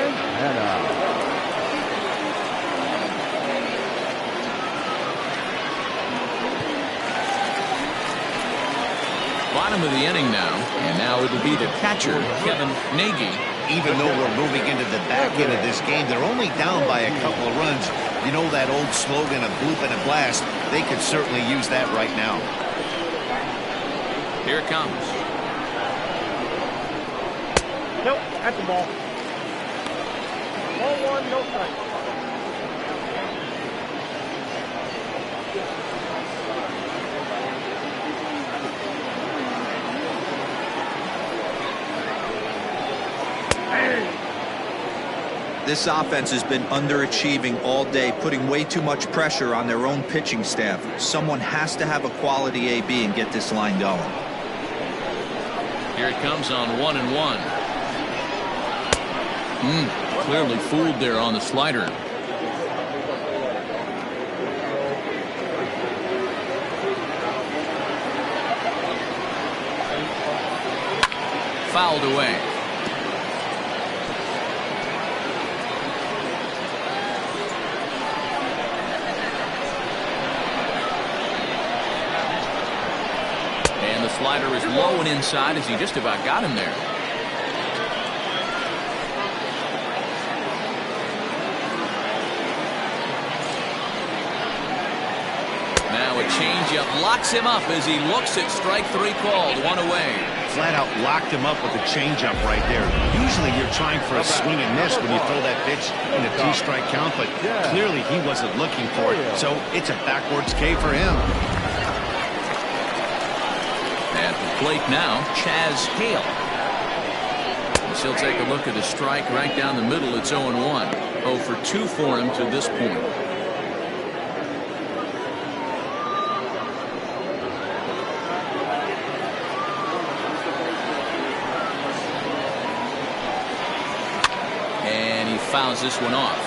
Bottom of the inning now, and now it'll be the catcher, Kevin Nagy. Even though we're moving into the back end of this game, they're only down by a couple of runs. You know that old slogan, a bloop and a blast? They could certainly use that right now. Here it comes. Nope, that's the ball. Ball 1, no strike. This offense has been underachieving all day, putting way too much pressure on their own pitching staff. Someone has to have a quality AB and get this line going. Here it comes on 1-1. Clearly fooled there on the slider. Fouled away. And the slider is low and inside as he just about got him there. Now a changeup locks him up as he looks at strike 3 called. 1 away. Flat out locked him up with a changeup right there. Usually you're trying for a swing and miss when you throw that pitch in a 2-strike count, but clearly he wasn't looking for it. So it's a backwards K for him. At the plate now, Chaz Hale. As he'll take a look at a strike right down the middle. It's 0-1. 0 for 2 for him to this point. Fouls this one off.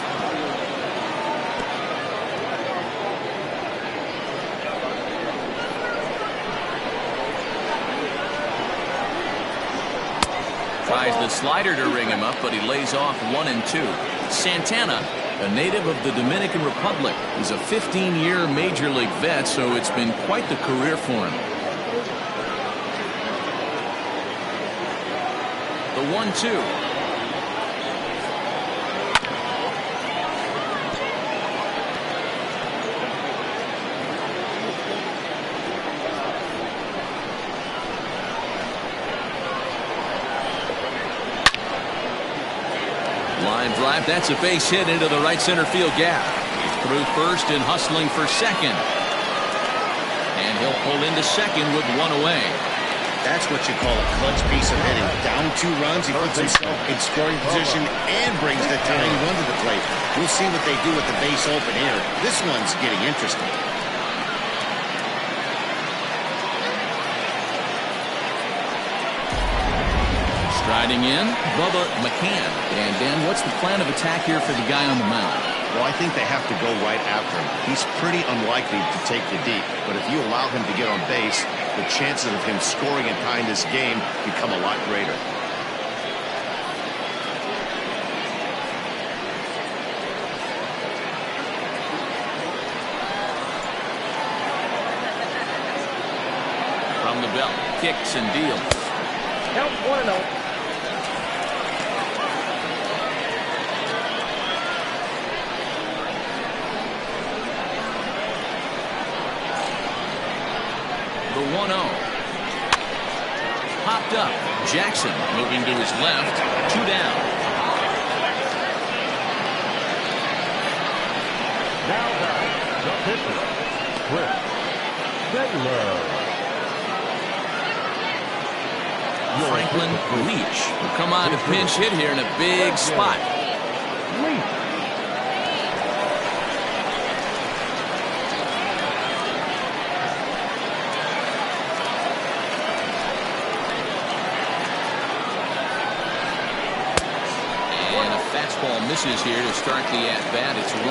Tries the slider to ring him up, but he lays off 1-2. Santana, a native of the Dominican Republic, is a 15-year major league vet, so it's been quite the career for him. The 1-2. Drive, that's a base hit into the right center field gap. Through first and hustling for second. And he'll pull into second with 1 away. That's what you call a clutch piece of hitting. Down 2 runs, he puts himself in scoring position and brings the tying run to the plate. We'll see what they do with the base open here. This one's getting interesting. Striding in, Bubba McCann. And Dan, what's the plan of attack here for the guy on the mound? Well, I think they have to go right after him. He's pretty unlikely to take you deep, but if you allow him to get on base, the chances of him scoring and tying this game become a lot greater. From the belt, kicks and deals. Count 1-0. The 1-0. Popped up. Jackson moving to his left. 2 down. Now back, the pitcher, Chris Taylor. Franklin Leach will come on to pinch hit here in a big spot. Fastball misses here to start the at-bat. It's 1-0.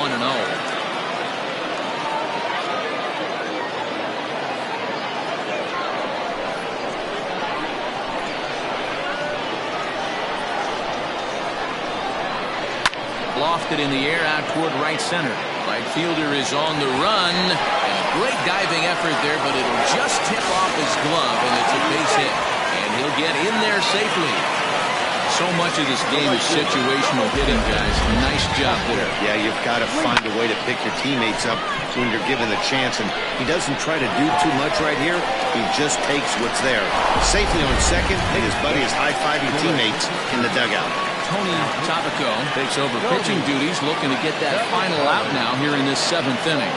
Lofted in the air out toward right center. Right fielder is on the run. And a great diving effort there, but it'll just tip off his glove, and it's a base hit. And he'll get in there safely. So much of this game is situational hitting, guys. Nice job there. Yeah, you've got to find a way to pick your teammates up when you're given the chance, and he doesn't try to do too much right here. He just takes what's there. Safely on second, and his buddy is high-fiving teammates in the dugout. Tony Tabaco takes over pitching duties, looking to get that final out now here in this 7th inning.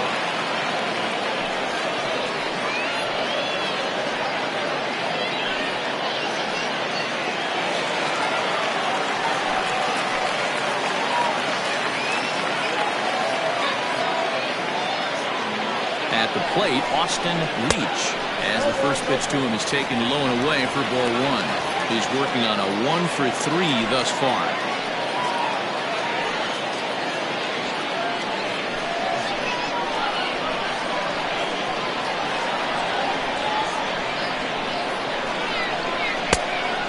At the plate, Austin Leach, as the first pitch to him is taken low and away for ball one. He's working on a 1-for-3 thus far.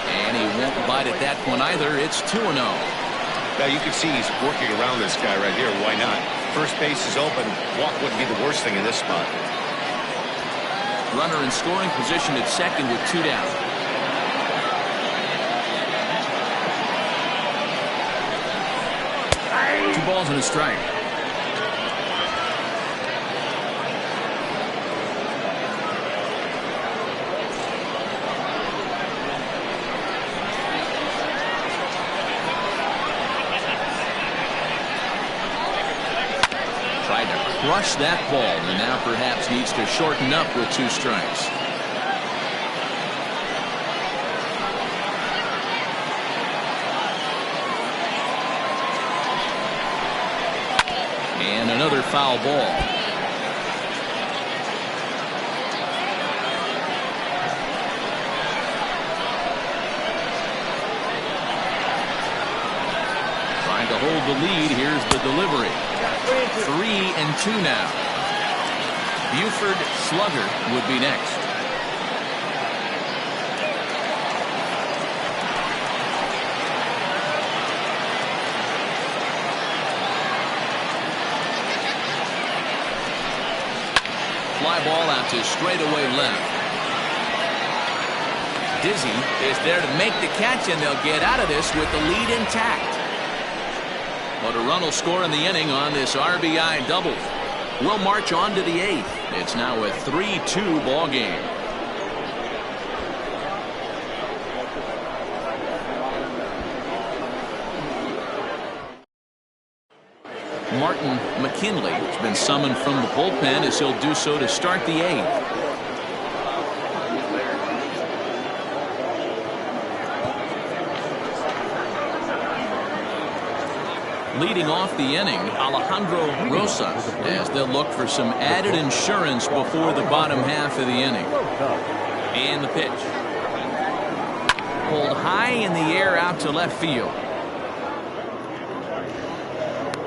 And he won't bite at that one either. It's 2-0. Now you can see he's working around this guy right here. Why not? First base is open. Walk wouldn't be the worst thing in this spot. Runner in scoring position at second with 2 down. Two balls and a strike. Crush that ball, and now perhaps needs to shorten up with 2 strikes. And another foul ball. Trying to hold the lead. Here's the delivery. 3-2 now. Buford Slugger would be next. Fly ball out to straightaway left. Dizzy is there to make the catch, and they'll get out of this with the lead intact. But a run will score in the inning on this RBI double. We'll march on to the 8th. It's now a 3-2 ball game. Martin McKinley has been summoned from the bullpen as he'll do so to start the 8th. Leading off the inning, Alejandro Rosas, as they'll look for some added insurance before the bottom half of the inning. And the pitch. Pulled high in the air out to left field.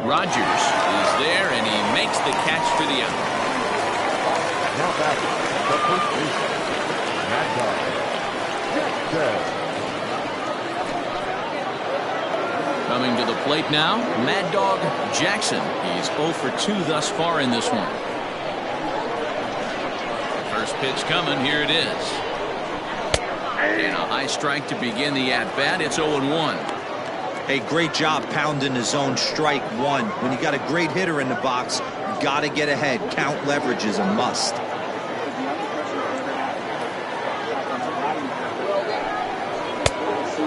Rogers is there, and he makes the catch for the out. Now back to first base, Mad Dog Jackson. Coming to the plate now, Mad Dog Jackson. He's 0 for 2 thus far in this one. First pitch coming. Here it is. And a high strike to begin the at-bat. It's 0-1. Hey, great job pounding the zone strike 1. When you got a great hitter in the box, you got to get ahead. Count leverage is a must.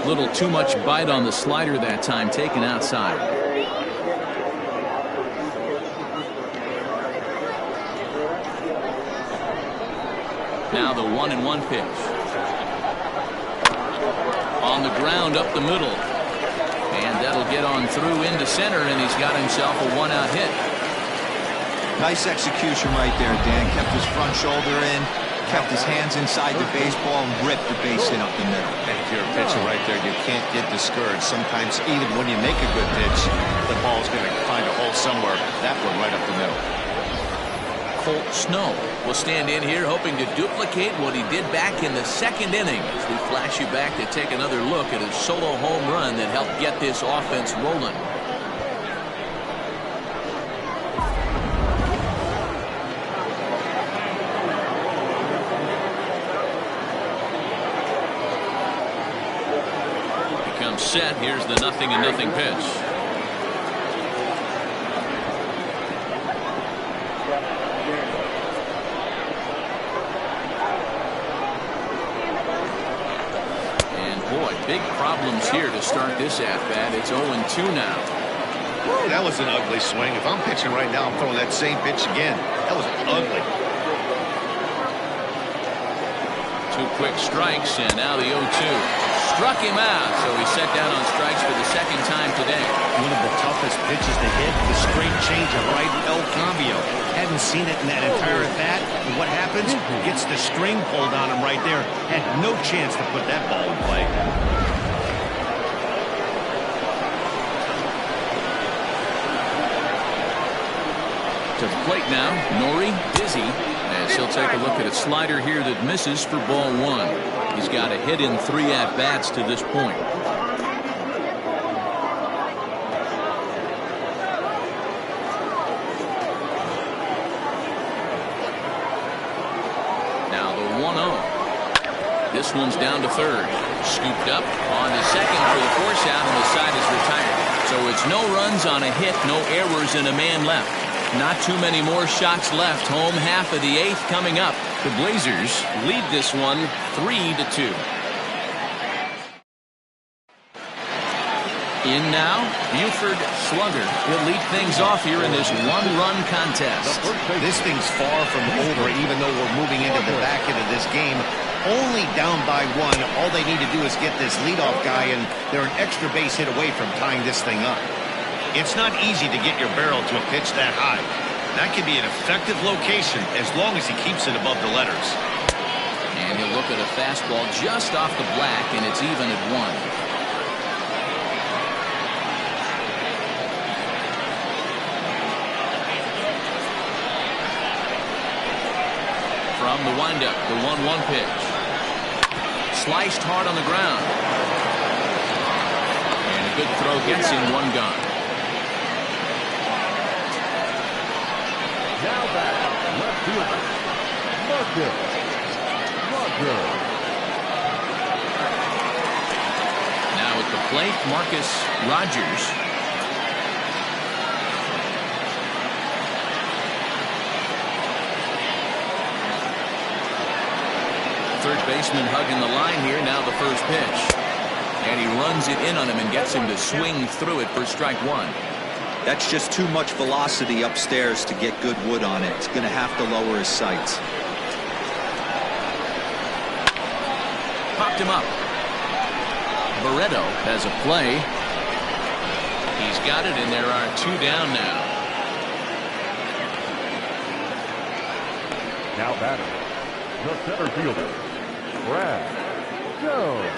Little too much bite on the slider that time, taken outside. Now the 1-1 pitch. On the ground up the middle. And that'll get on through into center, and he's got himself a 1-out hit. Nice execution right there, Dan. Kept his front shoulder in, kept his hands inside the baseball, and ripped the base hit up the middle. And if you're a pitcher right there, you can't get discouraged. Sometimes even when you make a good pitch, the ball's going to find a hole somewhere. That one right up the middle. Colt Snow will stand in here hoping to duplicate what he did back in the 2nd inning, as we flash you back to take another look at his solo home run that helped get this offense rolling. Set. Here's the 0-0 pitch. And boy, big problems here to start this at-bat. It's 0-2 now. Whoa, that was an ugly swing. If I'm pitching right now, I'm throwing that same pitch again. That was ugly. 2 quick strikes, and now the 0-2. Struck him out, so he's set down on strikes for the 2nd time today. One of the toughest pitches to hit. The straight change of right El Cambio. Hadn't seen it in that entire at bat. And what happens? Gets the string pulled on him right there. Had no chance to put that ball in play. To the plate now, Nori Dizzy, as he'll take a look at a slider here that misses for ball one. He's got a hit in 3 at-bats to this point. Now the 1-0. This one's down to third. Scooped up on the second for the force out, and the side is retired. So it's no runs on a hit, no errors, and a man left. Not too many more shots left. Home half of the 8th coming up. The Blazers lead this one 3-2. In now, Buford Slugger will lead things off here in this one-run contest. This thing's far from over, even though we're moving into the back end of this game. Only down by 1. All they need to do is get this leadoff guy, and they're an extra base hit away from tying this thing up. It's not easy to get your barrel to a pitch that high. That can be an effective location as long as he keeps it above the letters. And he'll look at a fastball just off the black, and it's even at 1. From the windup, the 1-1 pitch. Sliced hard on the ground. And a good throw gets him 1 gone. Now back, left fielder, Marcus Rogers. Now at the plate, Marcus Rogers. Third baseman hugging the line here. Now the first pitch. And he runs it in on him and gets him to swing through it for strike 1. That's just too much velocity upstairs to get good wood on it. It's going to have to lower his sights. Popped him up. Barreto has a play. He's got it, and there are 2 down now. Now batter, the center fielder, Brad Jones.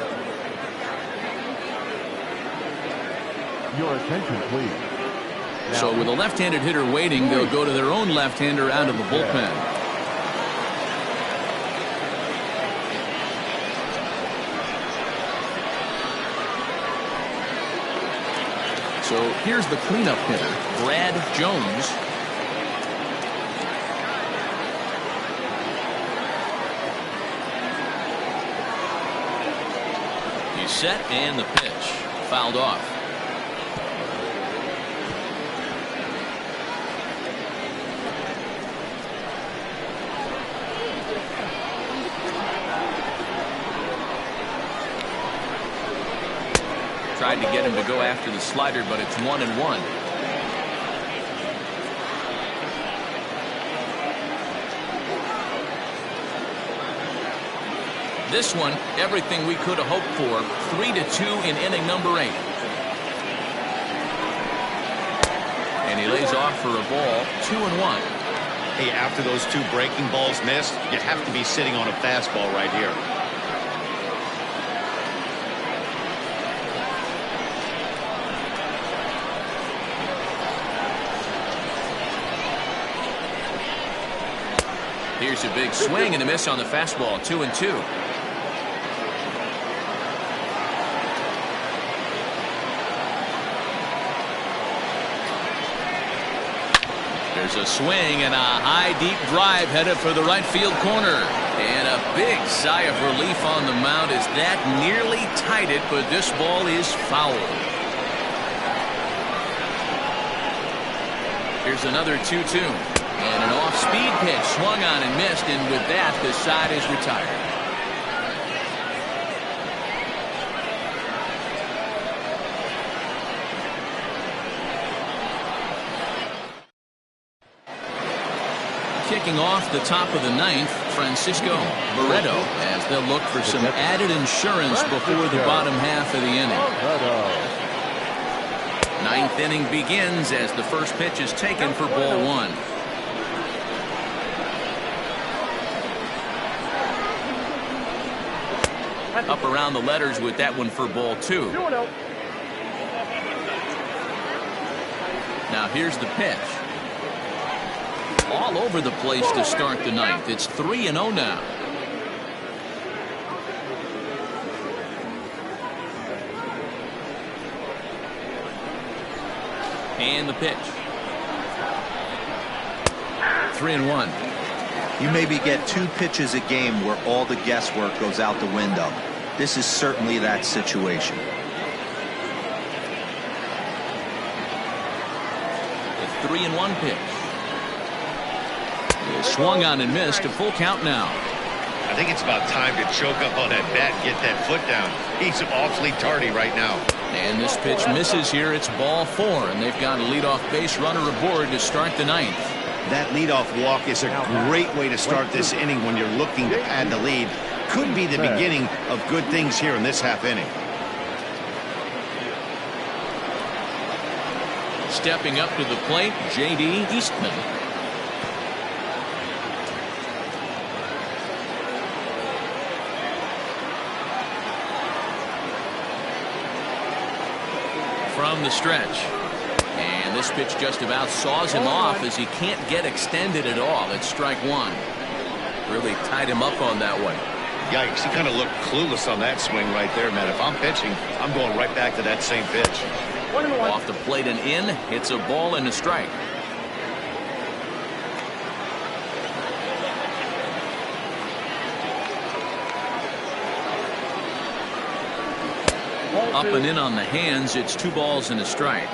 Your attention, please. So with a left-handed hitter waiting, they'll go to their own left-hander out of the bullpen. So here's the cleanup hitter, Brad Jones. He's set, and the pitch fouled off. Tried to get him to go after the slider, but it's 1-1. This one, everything we could have hoped for. 3-2 in inning number 8. And he lays off for a ball. 2-1. Hey, after those 2 breaking balls missed, you have to be sitting on a fastball right here. Here's a big swing and a miss on the fastball. 2-2. There's a swing and a high deep drive headed for the right field corner. And a big sigh of relief on the mound as that nearly tied it, but this ball is foul. Here's another 2-2. And an off-speed pitch swung on and missed, and with that, the side is retired. Kicking off the top of the 9th, Francisco Barreto, as they'll look for some added insurance before the bottom half of the inning. Ninth inning begins as the first pitch is taken for ball one. Up around the letters with that one for ball two. Now here's the pitch. All over the place to start the ninth. It's 3-0 now. And the pitch. 3-1. You maybe get 2 pitches a game where all the guesswork goes out the window. This is certainly that situation. The 3-1 pitch. Swung on and missed. A full count now. I think it's about time to choke up on that bat and get that foot down. He's awfully tardy right now. And this pitch misses here. It's ball 4, and they've got a leadoff base runner aboard to start the ninth. That leadoff walk is a great way to start this inning when you're looking to pad the lead. Could be the beginning of good things here in this half inning. Stepping up to the plate, J.D. Eastman. From the stretch. And this pitch just about saws him off as he can't get extended at all. It's strike one. Really tied him up on that one. Yikes, he kind of looked clueless on that swing right there, man. If I'm pitching, I'm going right back to that same pitch. Off the plate and in. It's a ball and a strike. Up and in on the hands. It's 2 balls and a strike.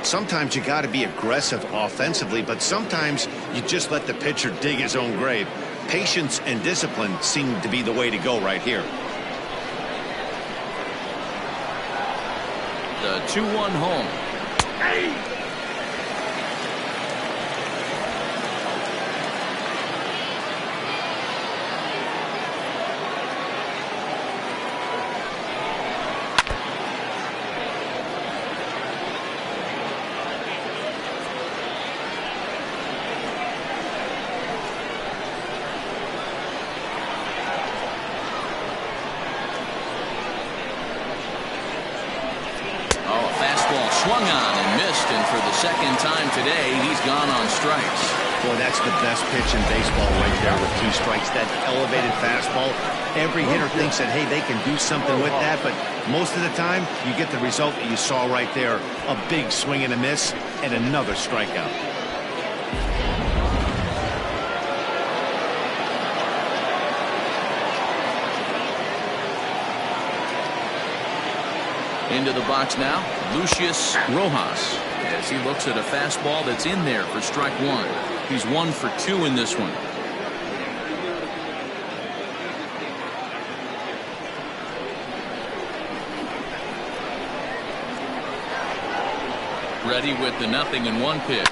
Sometimes you got to be aggressive offensively, but sometimes you just let the pitcher dig his own grave. Patience and discipline seem to be the way to go right here. The 2-1 home. Swung on and missed, and for the second time today, he's gone on strikes. Boy, that's the best pitch in baseball right there with 2 strikes. That elevated fastball. Every hitter thinks that, hey, they can do something with that, but most of the time, you get the result that you saw right there. A big swing and a miss, and another strikeout. Into the box now, Lucius Rojas, as he looks at a fastball that's in there for strike one. He's 1 for 2 in this one. Ready with the 0-1 pitch.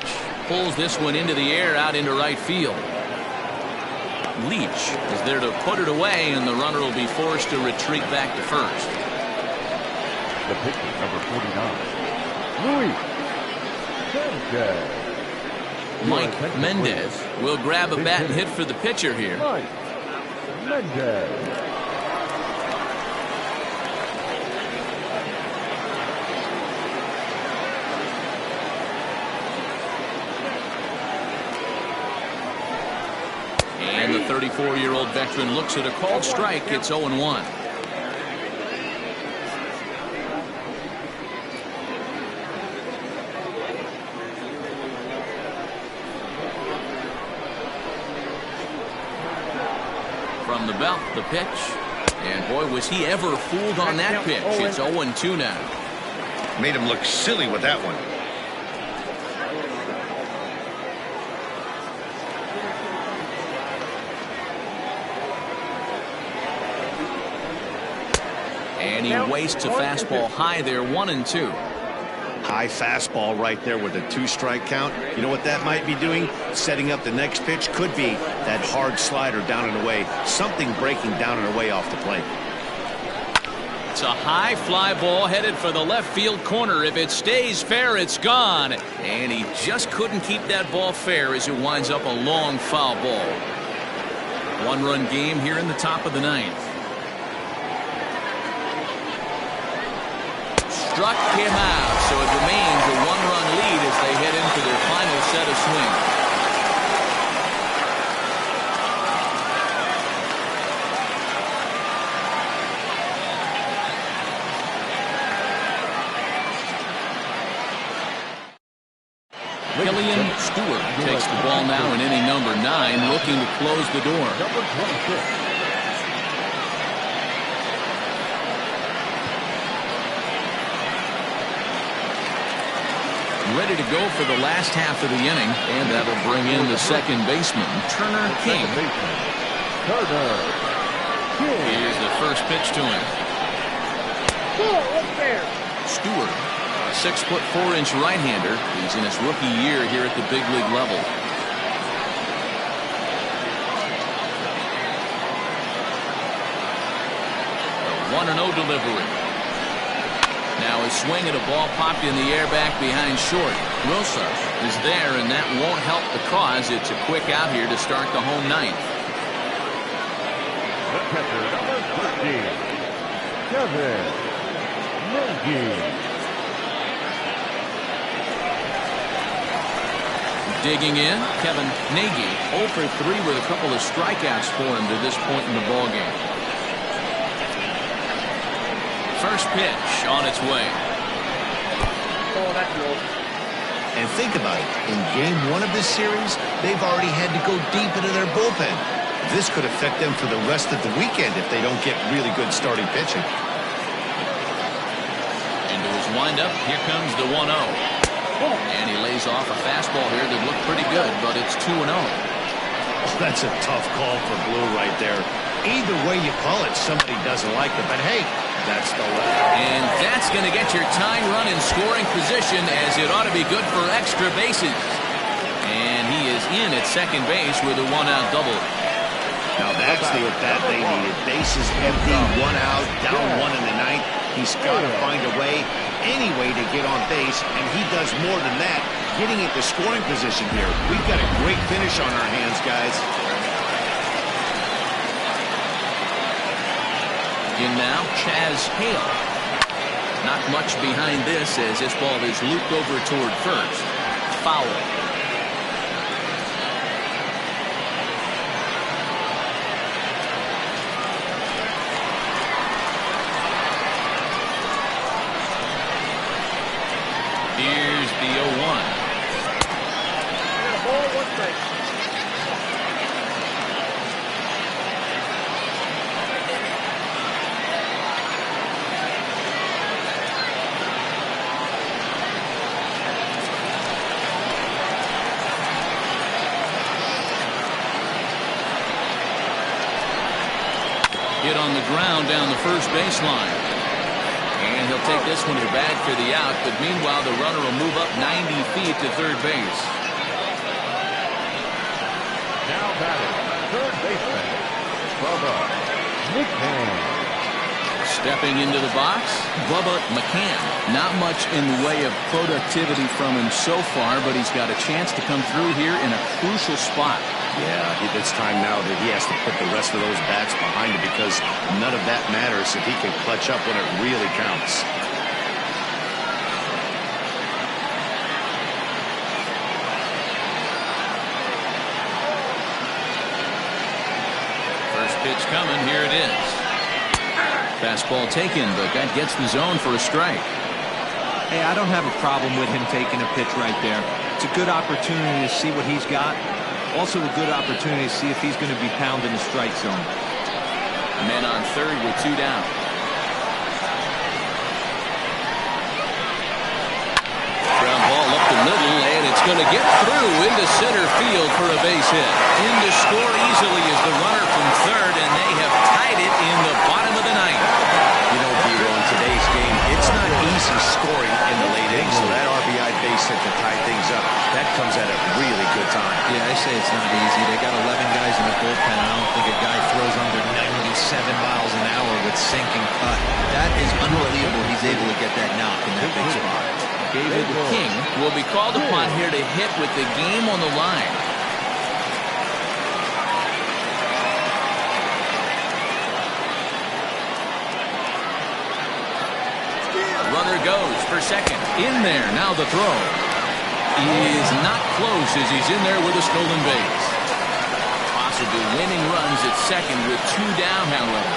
Pulls this one into the air out into right field. Leach is there to put it away, and the runner will be forced to retreat back to first. The pitcher, number 49, Luis Sanchez. Mike Mendez will grab a bat and hit for the pitcher here. Mike Mendez. And the 34-year-old veteran looks at a called strike. It's 0-1. From the belt, the pitch. And boy, was he ever fooled on that pitch. It's 0-2 now. Made him look silly with that one. And he wastes a fastball high there, 1-2. High fastball right there with a 2-strike count. You know what that might be doing? Setting up the next pitch. Could be that hard slider down and away. Something breaking down and away off the plate. It's a high fly ball headed for the left field corner. If it stays fair, it's gone. And he just couldn't keep that ball fair as it winds up a long foul ball. One-run game here in the top of the ninth. Struck him out, so it remains a one-run lead as they head into their final set of swings. Killian Stewart takes the ball now in inning number 9, looking to close the door. Number 26. Ready to go for the last half of the inning, and that'll bring in the second baseman, Turner King. Turner King. Here's the first pitch to him. Up there. Stewart, a 6'4" right-hander. He's in his rookie year here at the big league level. A 1-0 delivery. Now a swing at a ball popped in the air back behind short. Wilson is there, and that won't help the cause. It's a quick out here to start the home ninth. The catcher, number 13, Kevin Nagy. Digging in, Kevin Nagy, 0 for 3 with a couple of strikeouts for him to this point in the ballgame. First pitch on its way. Oh, that's low. And think about it. In game 1 of this series, they've already had to go deep into their bullpen. This could affect them for the rest of the weekend if they don't get really good starting pitching. Into his windup, here comes the 1-0. And he lays off a fastball here that looked pretty good, but it's 2-0. Oh, that's a tough call for Blue right there. Either way you call it, somebody doesn't like it. But hey, that's the level. And that's going to get your tying run in scoring position, as it ought to be good for extra bases. And he is in at second base with a 1-out double. Now that's the at-bat they needed. Bases empty, 1 out, down 1 in the ninth. He's got to find a way, any way to get on base, and he does more than that, getting into scoring position here. We've got a great finish on our hands, guys. In now, Chaz Hale. Not much behind this as this ball is looped over toward first. Foul. Here's the 0-1. Ball, 1 strike. Hit on the ground down the first baseline. And he'll take this one to the bag for the out, but meanwhile the runner will move up 90 feet to third base. Now batting, third baseman, Bubba McCann. Stepping into the box, Bubba McCann. Not much in the way of productivity from him so far, but he's got a chance to come through here in a crucial spot. Yeah, it's time now that he has to put the rest of those bats behind him, because none of that matters if he can clutch up when it really counts. First pitch coming, here it is. Fastball taken, but that gets the zone for a strike. Hey, I don't have a problem with him taking a pitch right there. It's a good opportunity to see what he's got. Also a good opportunity to see if he's going to be pounding the strike zone. Men on third with 2 down. Ground ball up the middle, and it's going to get through into center field for a base hit. In to score easily is the runner from third, and they have tied it in the bottom of the ninth. You know, Beagle, in today's game, it's not easy scoring in the late innings, so that RBI base hit to tie things up That comes at a really good time. Yeah, I say it's not easy. They got 11 guys in the bullpen. I don't think a guy throws under 97 miles an hour with sink and cut. That is unbelievable. He's able to get that knock in that big spot. David King will be called upon here to hit with the game on the line. Runner goes for second. In there, now the throw. He is not close as he's in there with a stolen base. Possibly winning runs at second with 2 down, however.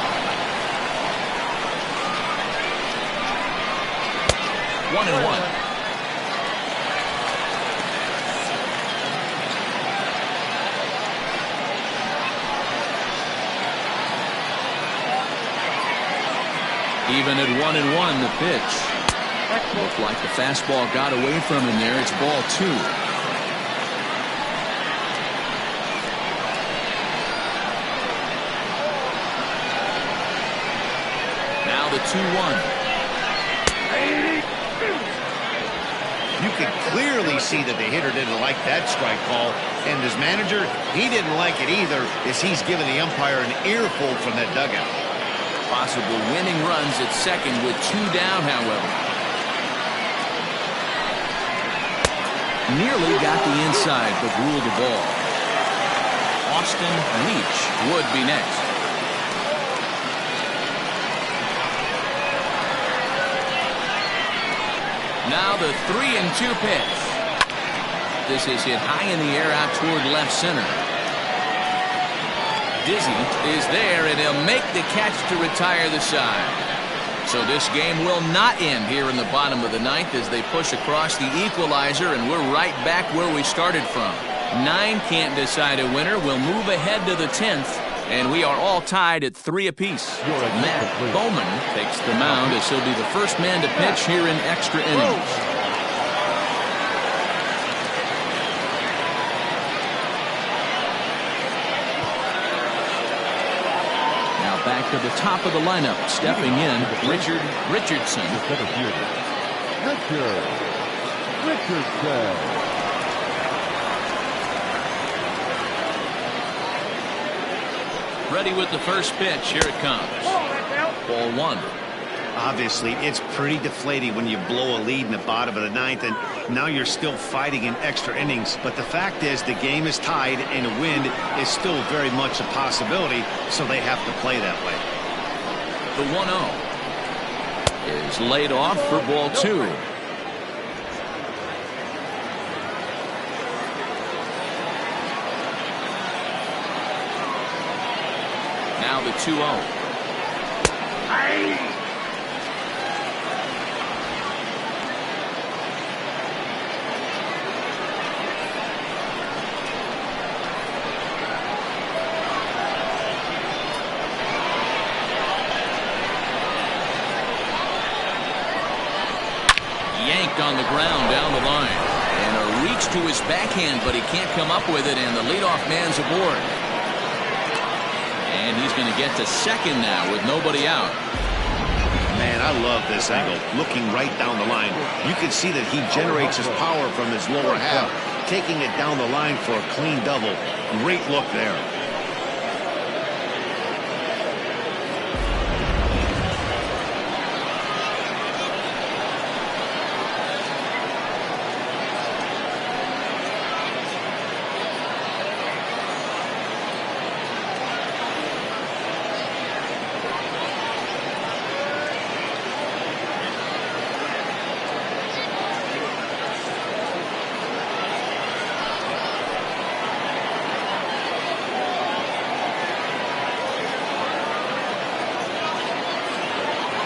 1-1. Even at 1-1, the pitch. Looked like the fastball got away from him there. It's ball 2. Now the 2-1. You could clearly see that the hitter didn't like that strike call, and his manager, he didn't like it either, as he's giving the umpire an earful from that dugout. Possible winning runs at second with 2 down, however. Nearly got the inside, but ruled the ball. Austin Leach would be next. Now the 3-2 pitch. This is hit high in the air out toward left center. Dizzy is there, and he'll make the catch to retire the side. So this game will not end here in the bottom of the 9th as they push across the equalizer, and we're right back where we started from. 9 can't decide a winner. We'll move ahead to the 10th, and we are all tied at 3 apiece. Matt Bowman takes the mound as he'll be the first man to pitch here in extra innings. Back to the top of the lineup, stepping in, Richard Richardson. Richardson. Ready with the first pitch. Here it comes. Ball 1. Obviously, it's pretty deflating when you blow a lead in the bottom of the 9th, and now you're still fighting in extra innings. But the fact is, the game is tied, and a win is still very much a possibility, so they have to play that way. The 1-0 is laid off for ball 2. Now the 2-0. On the ground down the line, and a reach to his backhand, but he can't come up with it, and the leadoff man's aboard, and he's going to get to second now with nobody out. Man, I love this angle, looking right down the line. You can see that he generates his power from his lower half, taking it down the line for a clean double. Great look there.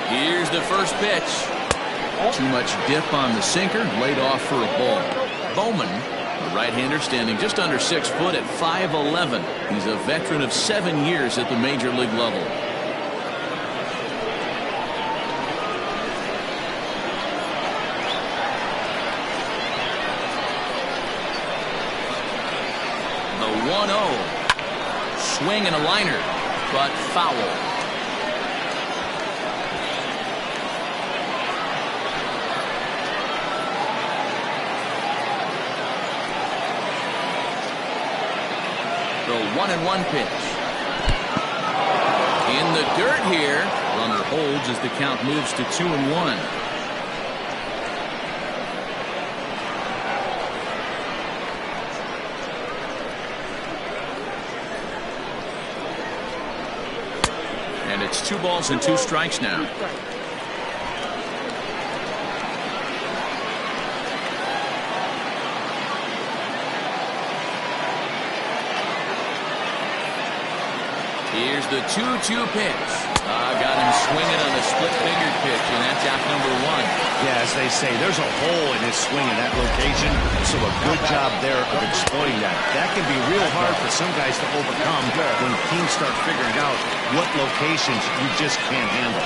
Here's the first pitch. Too much dip on the sinker, laid off for a ball. Bowman, a right-hander, standing just under 6 foot at 5'11". He's a veteran of 7 years at the major league level. The 1-0. Swing and a liner, but foul. 1-1 pitch. In the dirt here. Runner holds as the count moves to 2-1. And it's 2 balls and 2 strikes now. Here's the 2-2 pitch. Got him swinging on a split-fingered pitch, and that's out number 1. Yeah, as they say, there's a hole in his swing in that location, so a good job there of exploiting that. That can be real hard for some guys to overcome when teams start figuring out what locations you just can't handle.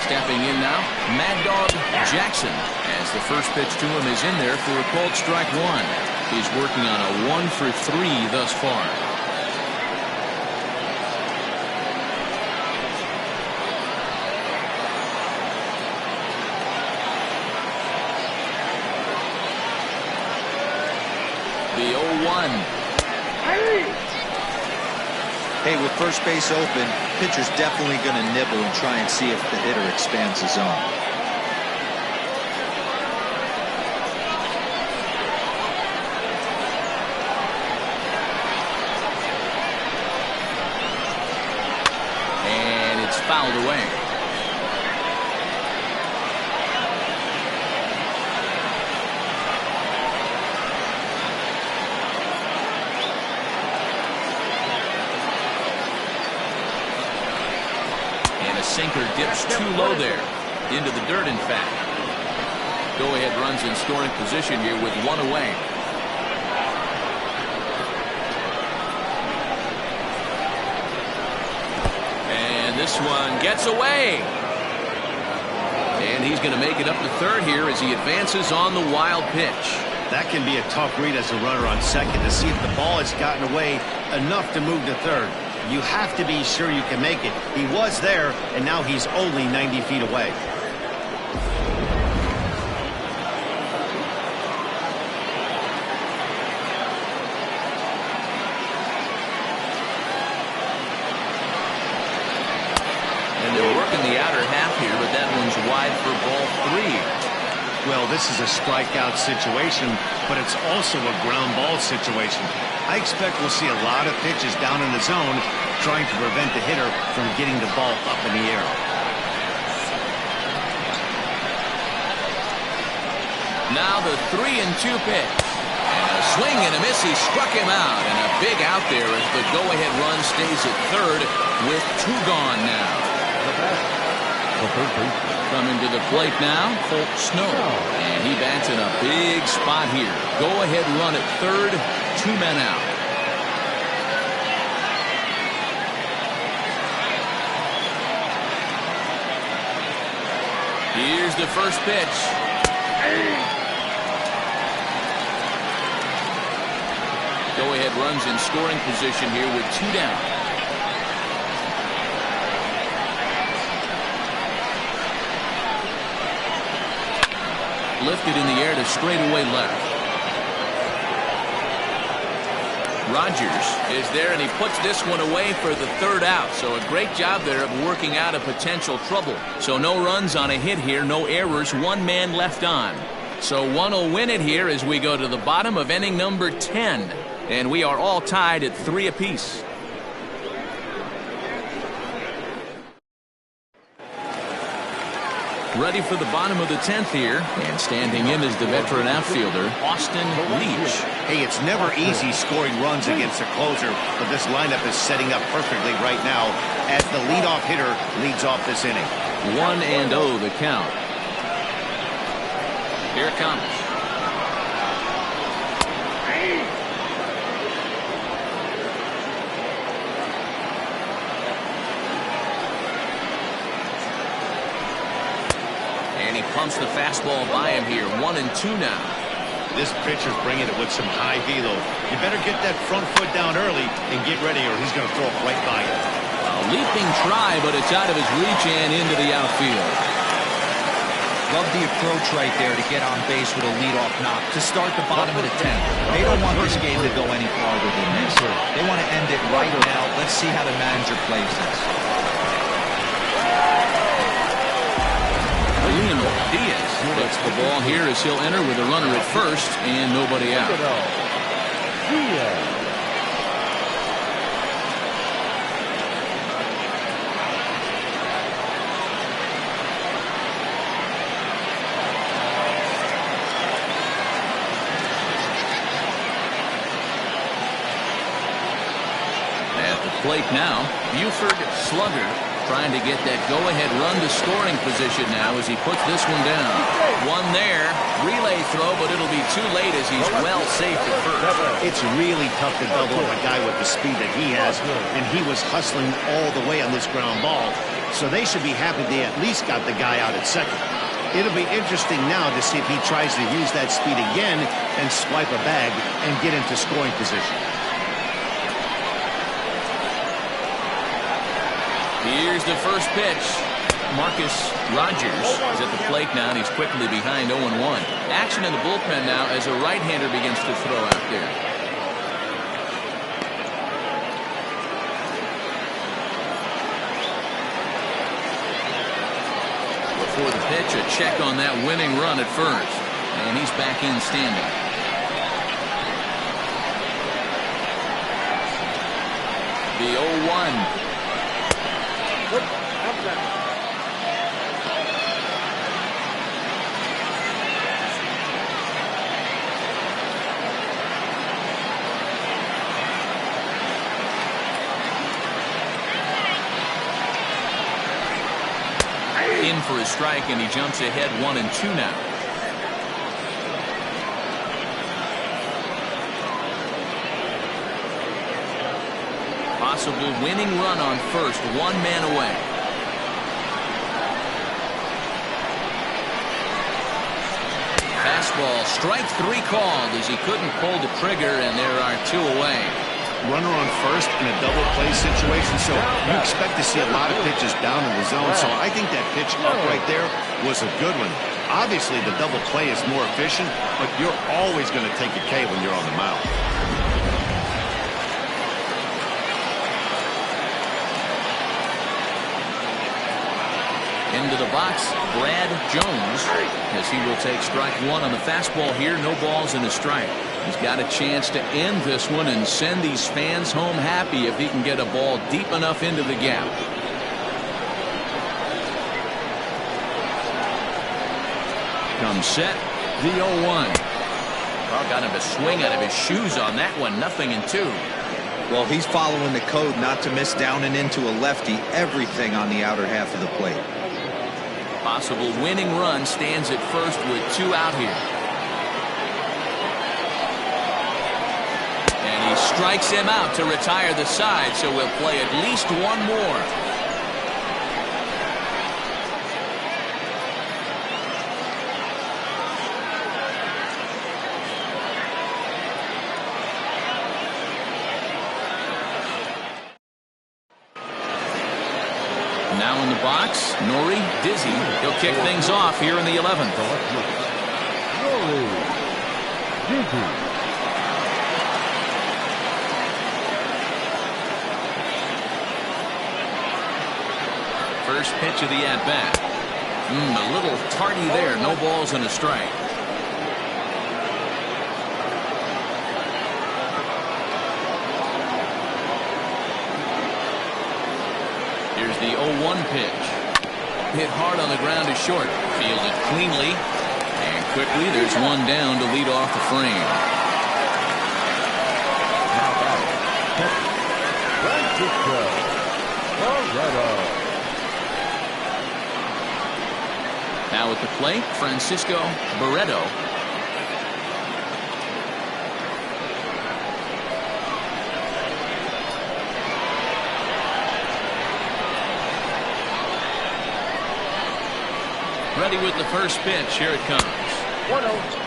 Stepping in now, Mad Dog Jackson, as the first pitch to him is in there for a called strike 1. He's working on a 1 for 3 thus far. The 0-1. Hey, with first base open, pitcher's definitely going to nibble and try and see if the hitter expands his zone. And it's fouled away. Sinker dips too low there. Into the dirt, in fact. Go-ahead runs in scoring position here with 1 away. And this one gets away. And he's going to make it up to third here as he advances on the wild pitch. That can be a tough read as a runner on second to see if the ball has gotten away enough to move to third. You have to be sure you can make it. He was there, and now he's only 90 feet away. And they're working the outer half here, but that one's wide for ball 3. Well, this is a strikeout situation, but it's also a ground ball situation. I expect we'll see a lot of pitches down in the zone trying to prevent the hitter from getting the ball up in the air. Now the 3-2 pitch. And a swing and a miss. He struck him out. And a big out there as the go-ahead run stays at third with 2 gone now. Coming to the plate now, Colt Snow. And he bats in a big spot here. Go-ahead run at third, 2 men out. Here's the first pitch. Go-ahead runs in scoring position here with 2 down. Lifted in the air to straightaway left. Rogers is there, and he puts this one away for the 3rd out. So a great job there of working out a potential trouble. So no runs on a hit here, no errors, 1 man left on. So one will win it here as we go to the bottom of inning number 10. And we are all tied at 3 apiece. Ready for the bottom of the 10th here, and standing in is the veteran outfielder, Austin Leach. Hey, it's never easy scoring runs against a closer, but this lineup is setting up perfectly right now as the leadoff hitter leads off this inning. 1-0 the count. Here it comes. And he pumps the fastball by him here. 1-2 now. This pitcher's bringing it with some high velo. You better get that front foot down early and get ready, or he's going to throw it right by you. Leaping try, but it's out of his reach and into the outfield. Love the approach right there to get on base with a leadoff knock to start the bottom of the 10th. They don't want this game to go any farther than this. They want to end it right now. Let's see how the manager plays this. Lionel Diaz gets the ball here as he'll enter with a runner at first and nobody out. Diaz. Plate now, Buford Slugger trying to get that go-ahead run to scoring position now as he puts this one down. One there, relay throw, but it'll be too late as he's well safe at first. It's really tough to double up a guy with the speed that he has, and he was hustling all the way on this ground ball, so they should be happy they at least got the guy out at second. It'll be interesting now to see if he tries to use that speed again and swipe a bag and get into scoring position. Here's the first pitch. Marcus Rogers is at the plate now, and he's quickly behind 0-1. Action in the bullpen now as a right-hander begins to throw out there. Before the pitch, a check on that winning run at first. And he's back in standing. The 0-1. In for a strike, and he jumps ahead 1-2 now. Possible winning run on first, one man away. Fastball, strike three called as he couldn't pull the trigger, and there are two away. Runner on first in a double play situation, so you expect to see a lot of pitches down in the zone. So I think that pitch up right there was a good one. Obviously, the double play is more efficient, but you're always going to take a K when you're on the mound. Into the box, Brad Jones, as he will take strike one on the fastball here. No balls and a strike. He's got a chance to end this one and send these fans home happy if he can get a ball deep enough into the gap. Comes set, the 0-1. Well, got him a swing out of his shoes on that one. 0-2. Well, he's following the code not to miss down and into a lefty. Everything on the outer half of the plate. Possible winning run stands at first with two out here. And he strikes him out to retire the side, so we'll play at least one more. Now in the box, Nori Dizzy. He'll kick things off here in the 11th. Nori Dizzy. First pitch of the at-bat. A little tardy there. No balls and a strike. Here's the 0-1 pitch. Hit hard on the ground to short. Fielded cleanly. And quickly there's one down to lead off the frame. Francisco Barreto. Now at the plate, Francisco Barreto. Ready with the first pitch. Here it comes. 1-0.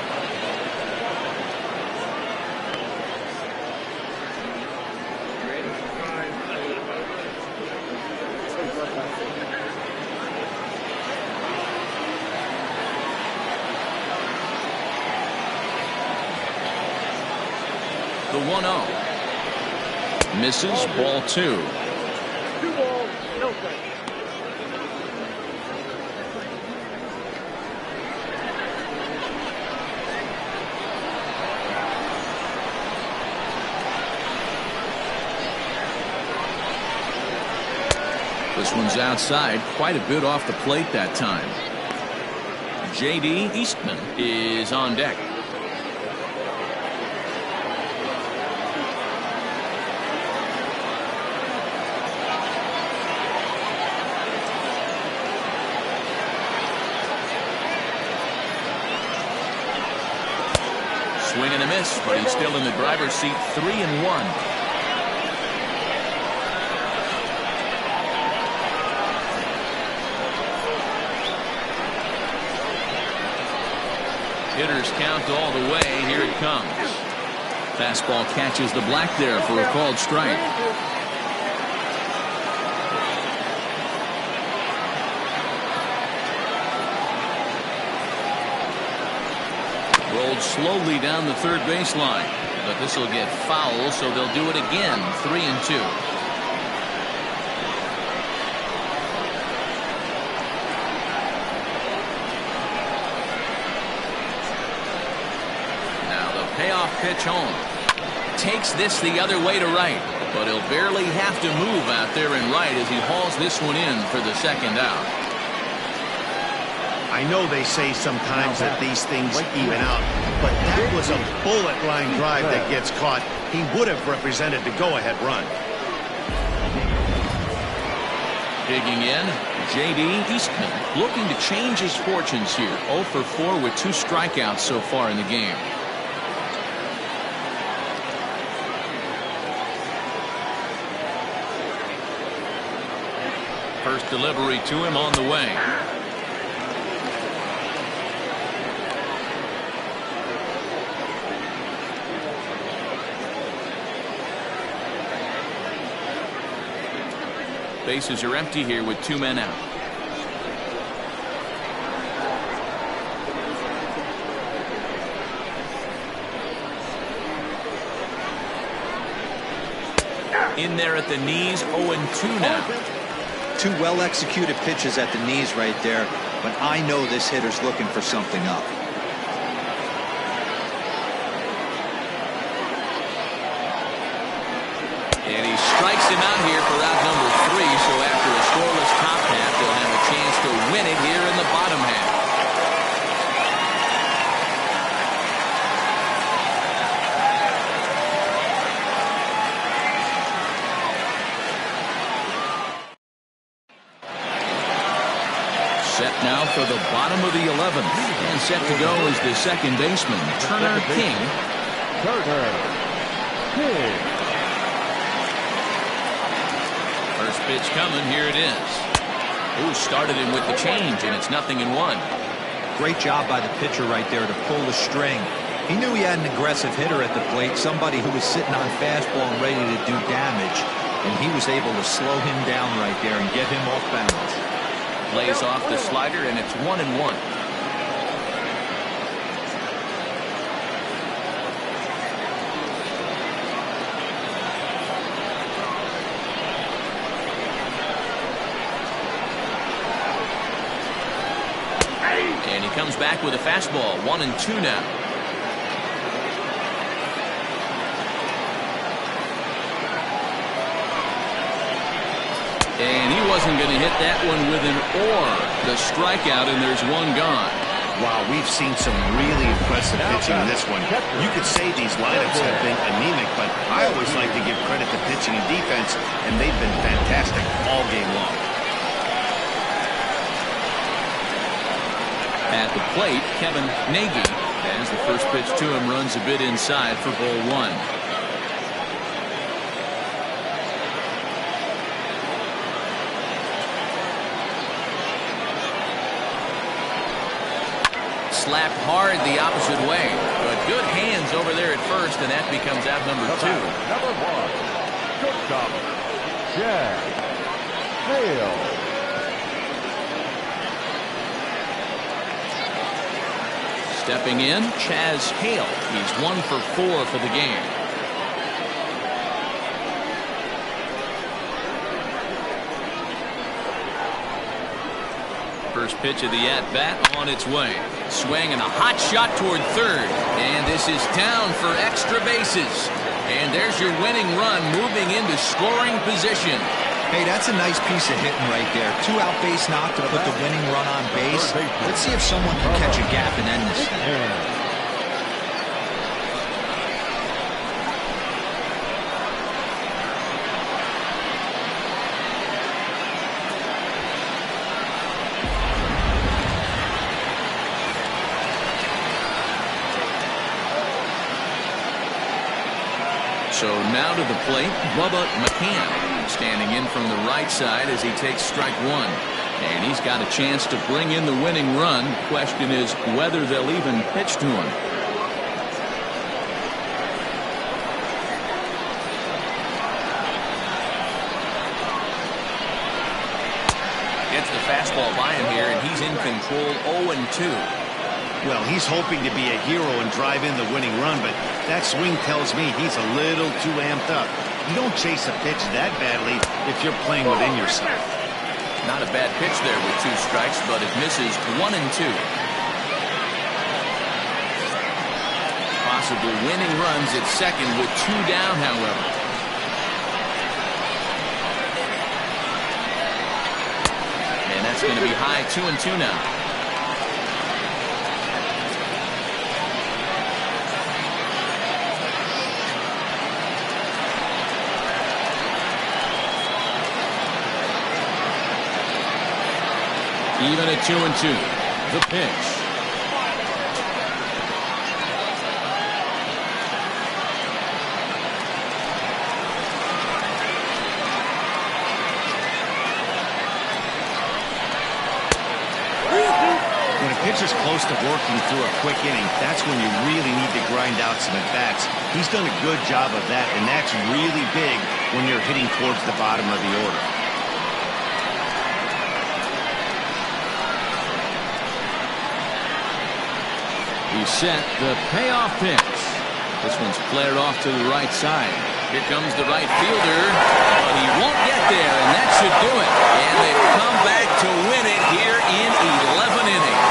1-0. Misses, ball 2. 2 balls, no strikes. This one's outside, quite a bit off the plate that time. J.D. Eastman is on deck. Swing and a miss, but he's still in the driver's seat, 3-1. Hitters count all the way. Here it comes. Fastball catches the black there for a called strike. Rolled slowly down the third baseline, but this will get foul, so they'll do it again. 3-2. Payoff pitch home. Takes this the other way to right, but he'll barely have to move out there in right as he hauls this one in for the second out. I know they say sometimes that these things even out, but that was a bullet line drive that gets caught. He would have represented the go-ahead run. Digging in, J.D. Eastman looking to change his fortunes here. 0 for 4 with 2 strikeouts so far in the game. First delivery to him on the way. Bases are empty here with 2 men out. In there at the knees, 0-2 now. 2 well-executed pitches at the knees right there, but I know this hitter's looking for something up. And he strikes him out here for out number 3, so after a scoreless top half, they'll have a chance to win it here in the bottom half. Set now for the bottom of the 11th, and set to go is the second baseman, Turner King. Turner King. First pitch coming, here it is. Ooh, started him with the change, and it's 0-1. Great job by the pitcher right there to pull the string. He knew he had an aggressive hitter at the plate, somebody who was sitting on fastball and ready to do damage, and he was able to slow him down right there and get him off balance. Lays off the slider, and it's 1-1. And he comes back with a fastball. 1-2 now. And he wasn't going to hit that one with an or. The strikeout, and there's one gone. Wow, we've seen some really impressive pitching in this one. You could say these lineups have been anemic, but I always like to give credit to pitching and defense, and they've been fantastic all game long. At the plate, Kevin Nagy, as the first pitch to him runs a bit inside for ball 1. Slapped hard the opposite way, but good hands over there at first, and that becomes out number 2. Number 1, shortstop, Chad Hale. Stepping in, Chaz Hale. He's 1 for 4 for the game. First pitch of the at-bat on its way. Swing and a hot shot toward third. And this is down for extra bases. And there's your winning run moving into scoring position. Hey, that's a nice piece of hitting right there. 2-out base knock to put the winning run on base. Let's see if someone can catch a gap and end this thing. So now to the plate, Bubba McCann, standing in from the right side as he takes strike one. And he's got a chance to bring in the winning run. Question is whether they'll even pitch to him. Gets the fastball by him here, and he's in control 0-2. Well, he's hoping to be a hero and drive in the winning run, but that swing tells me he's a little too amped up. You don't chase a pitch that badly if you're playing within yourself. Not a bad pitch there with 2 strikes, but it misses 1-2. Possible winning runs at second with 2 down, however. And that's going to be high 2-2 now. Even at 2-2. The pitch. When a pitcher's close to working through a quick inning, that's when you really need to grind out some at-bats. He's done a good job of that, and that's really big when you're hitting towards the bottom of the order. He's set the payoff pitch. This one's flared off to the right side. Here comes the right fielder, but he won't get there, and that should do it. And they've come back to win it here in 11 innings.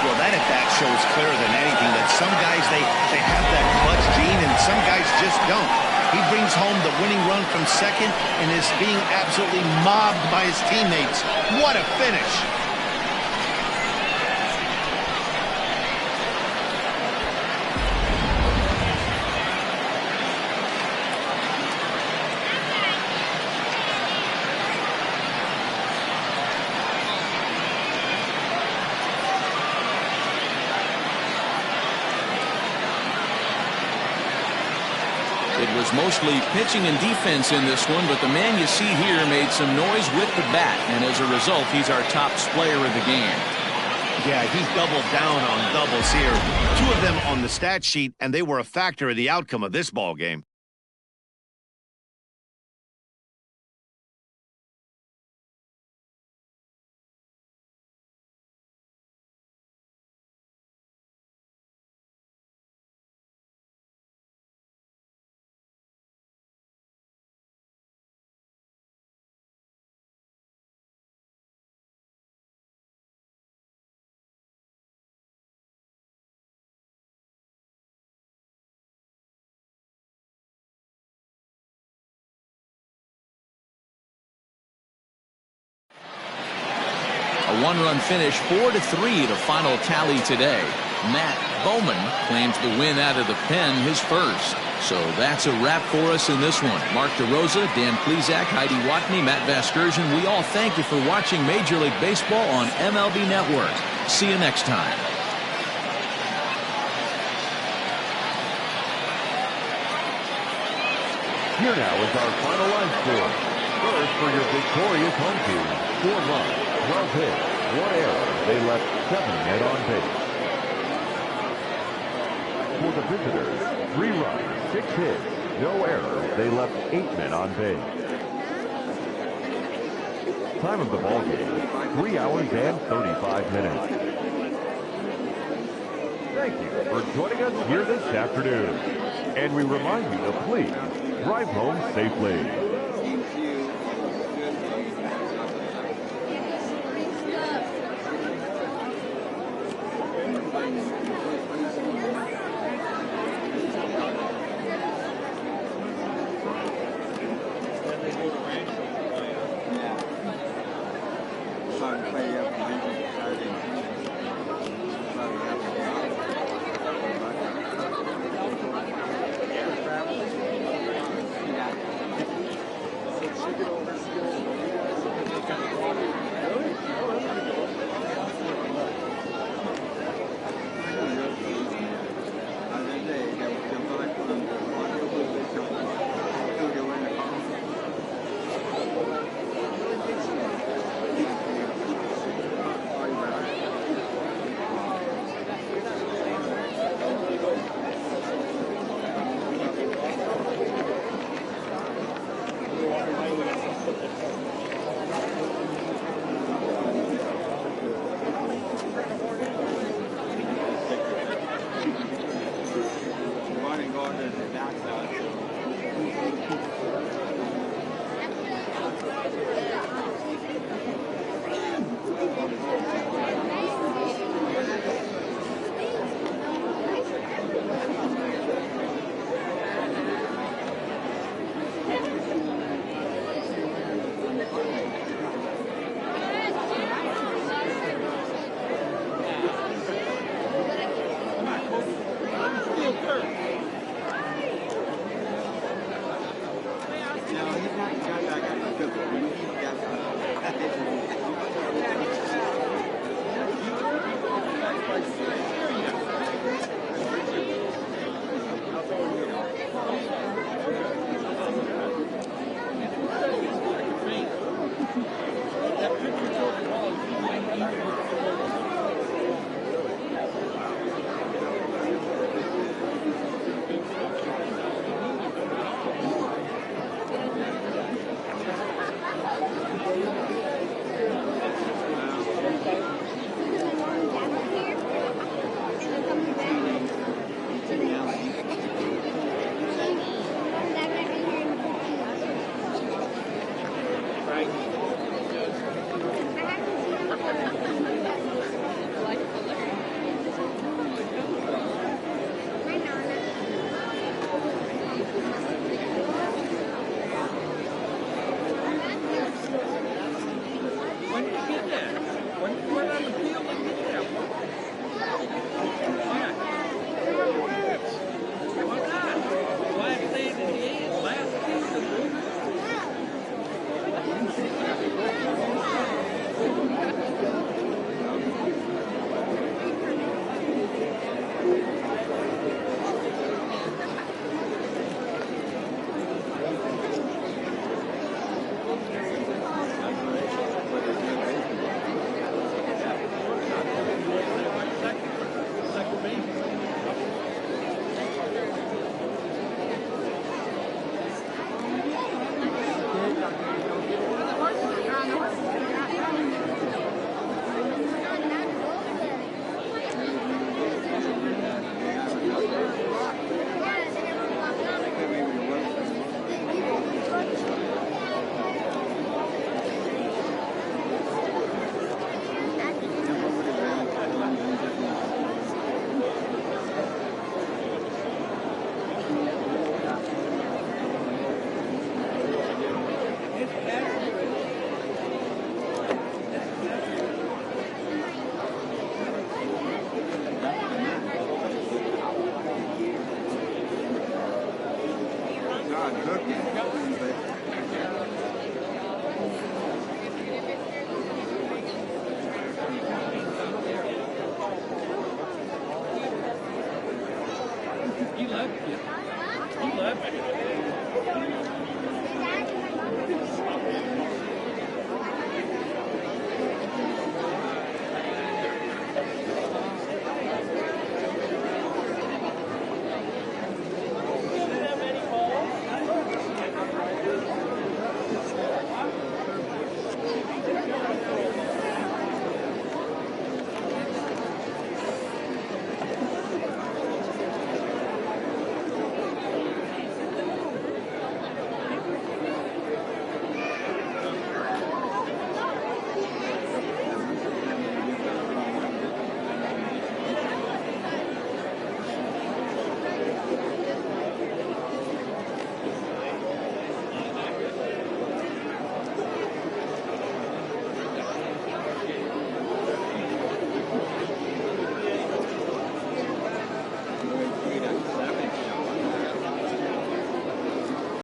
Well, that at-bat shows clearer than anything that some guys, they have that clutch gene, and some guys just don't. He brings home the winning run from second and is being absolutely mobbed by his teammates. What a finish. It was mostly pitching and defense in this one, but the man you see here made some noise with the bat, and as a result, he's our top player of the game. Yeah, he doubled down on doubles here. 2 of them on the stat sheet, and they were a factor in the outcome of this ball game. A 1-run finish, 4-3 the final tally today. Matt Bowman claims the win out of the pen, his first. So that's a wrap for us in this one. Mark DeRosa, Dan Plesac, Heidi Watney, Matt Vasgersian, we all thank you for watching Major League Baseball on MLB Network. See you next time. Here now is our final line score. First, for your victorious home team, 4 runs, 12 hits, 1 error. They left 7 men on base. For the visitors, 3 runs, 6 hits, no errors. They left 8 men on base. Time of the ball game, 3 hours and 35 minutes. Thank you for joining us here this afternoon. And we remind you to please drive home safely.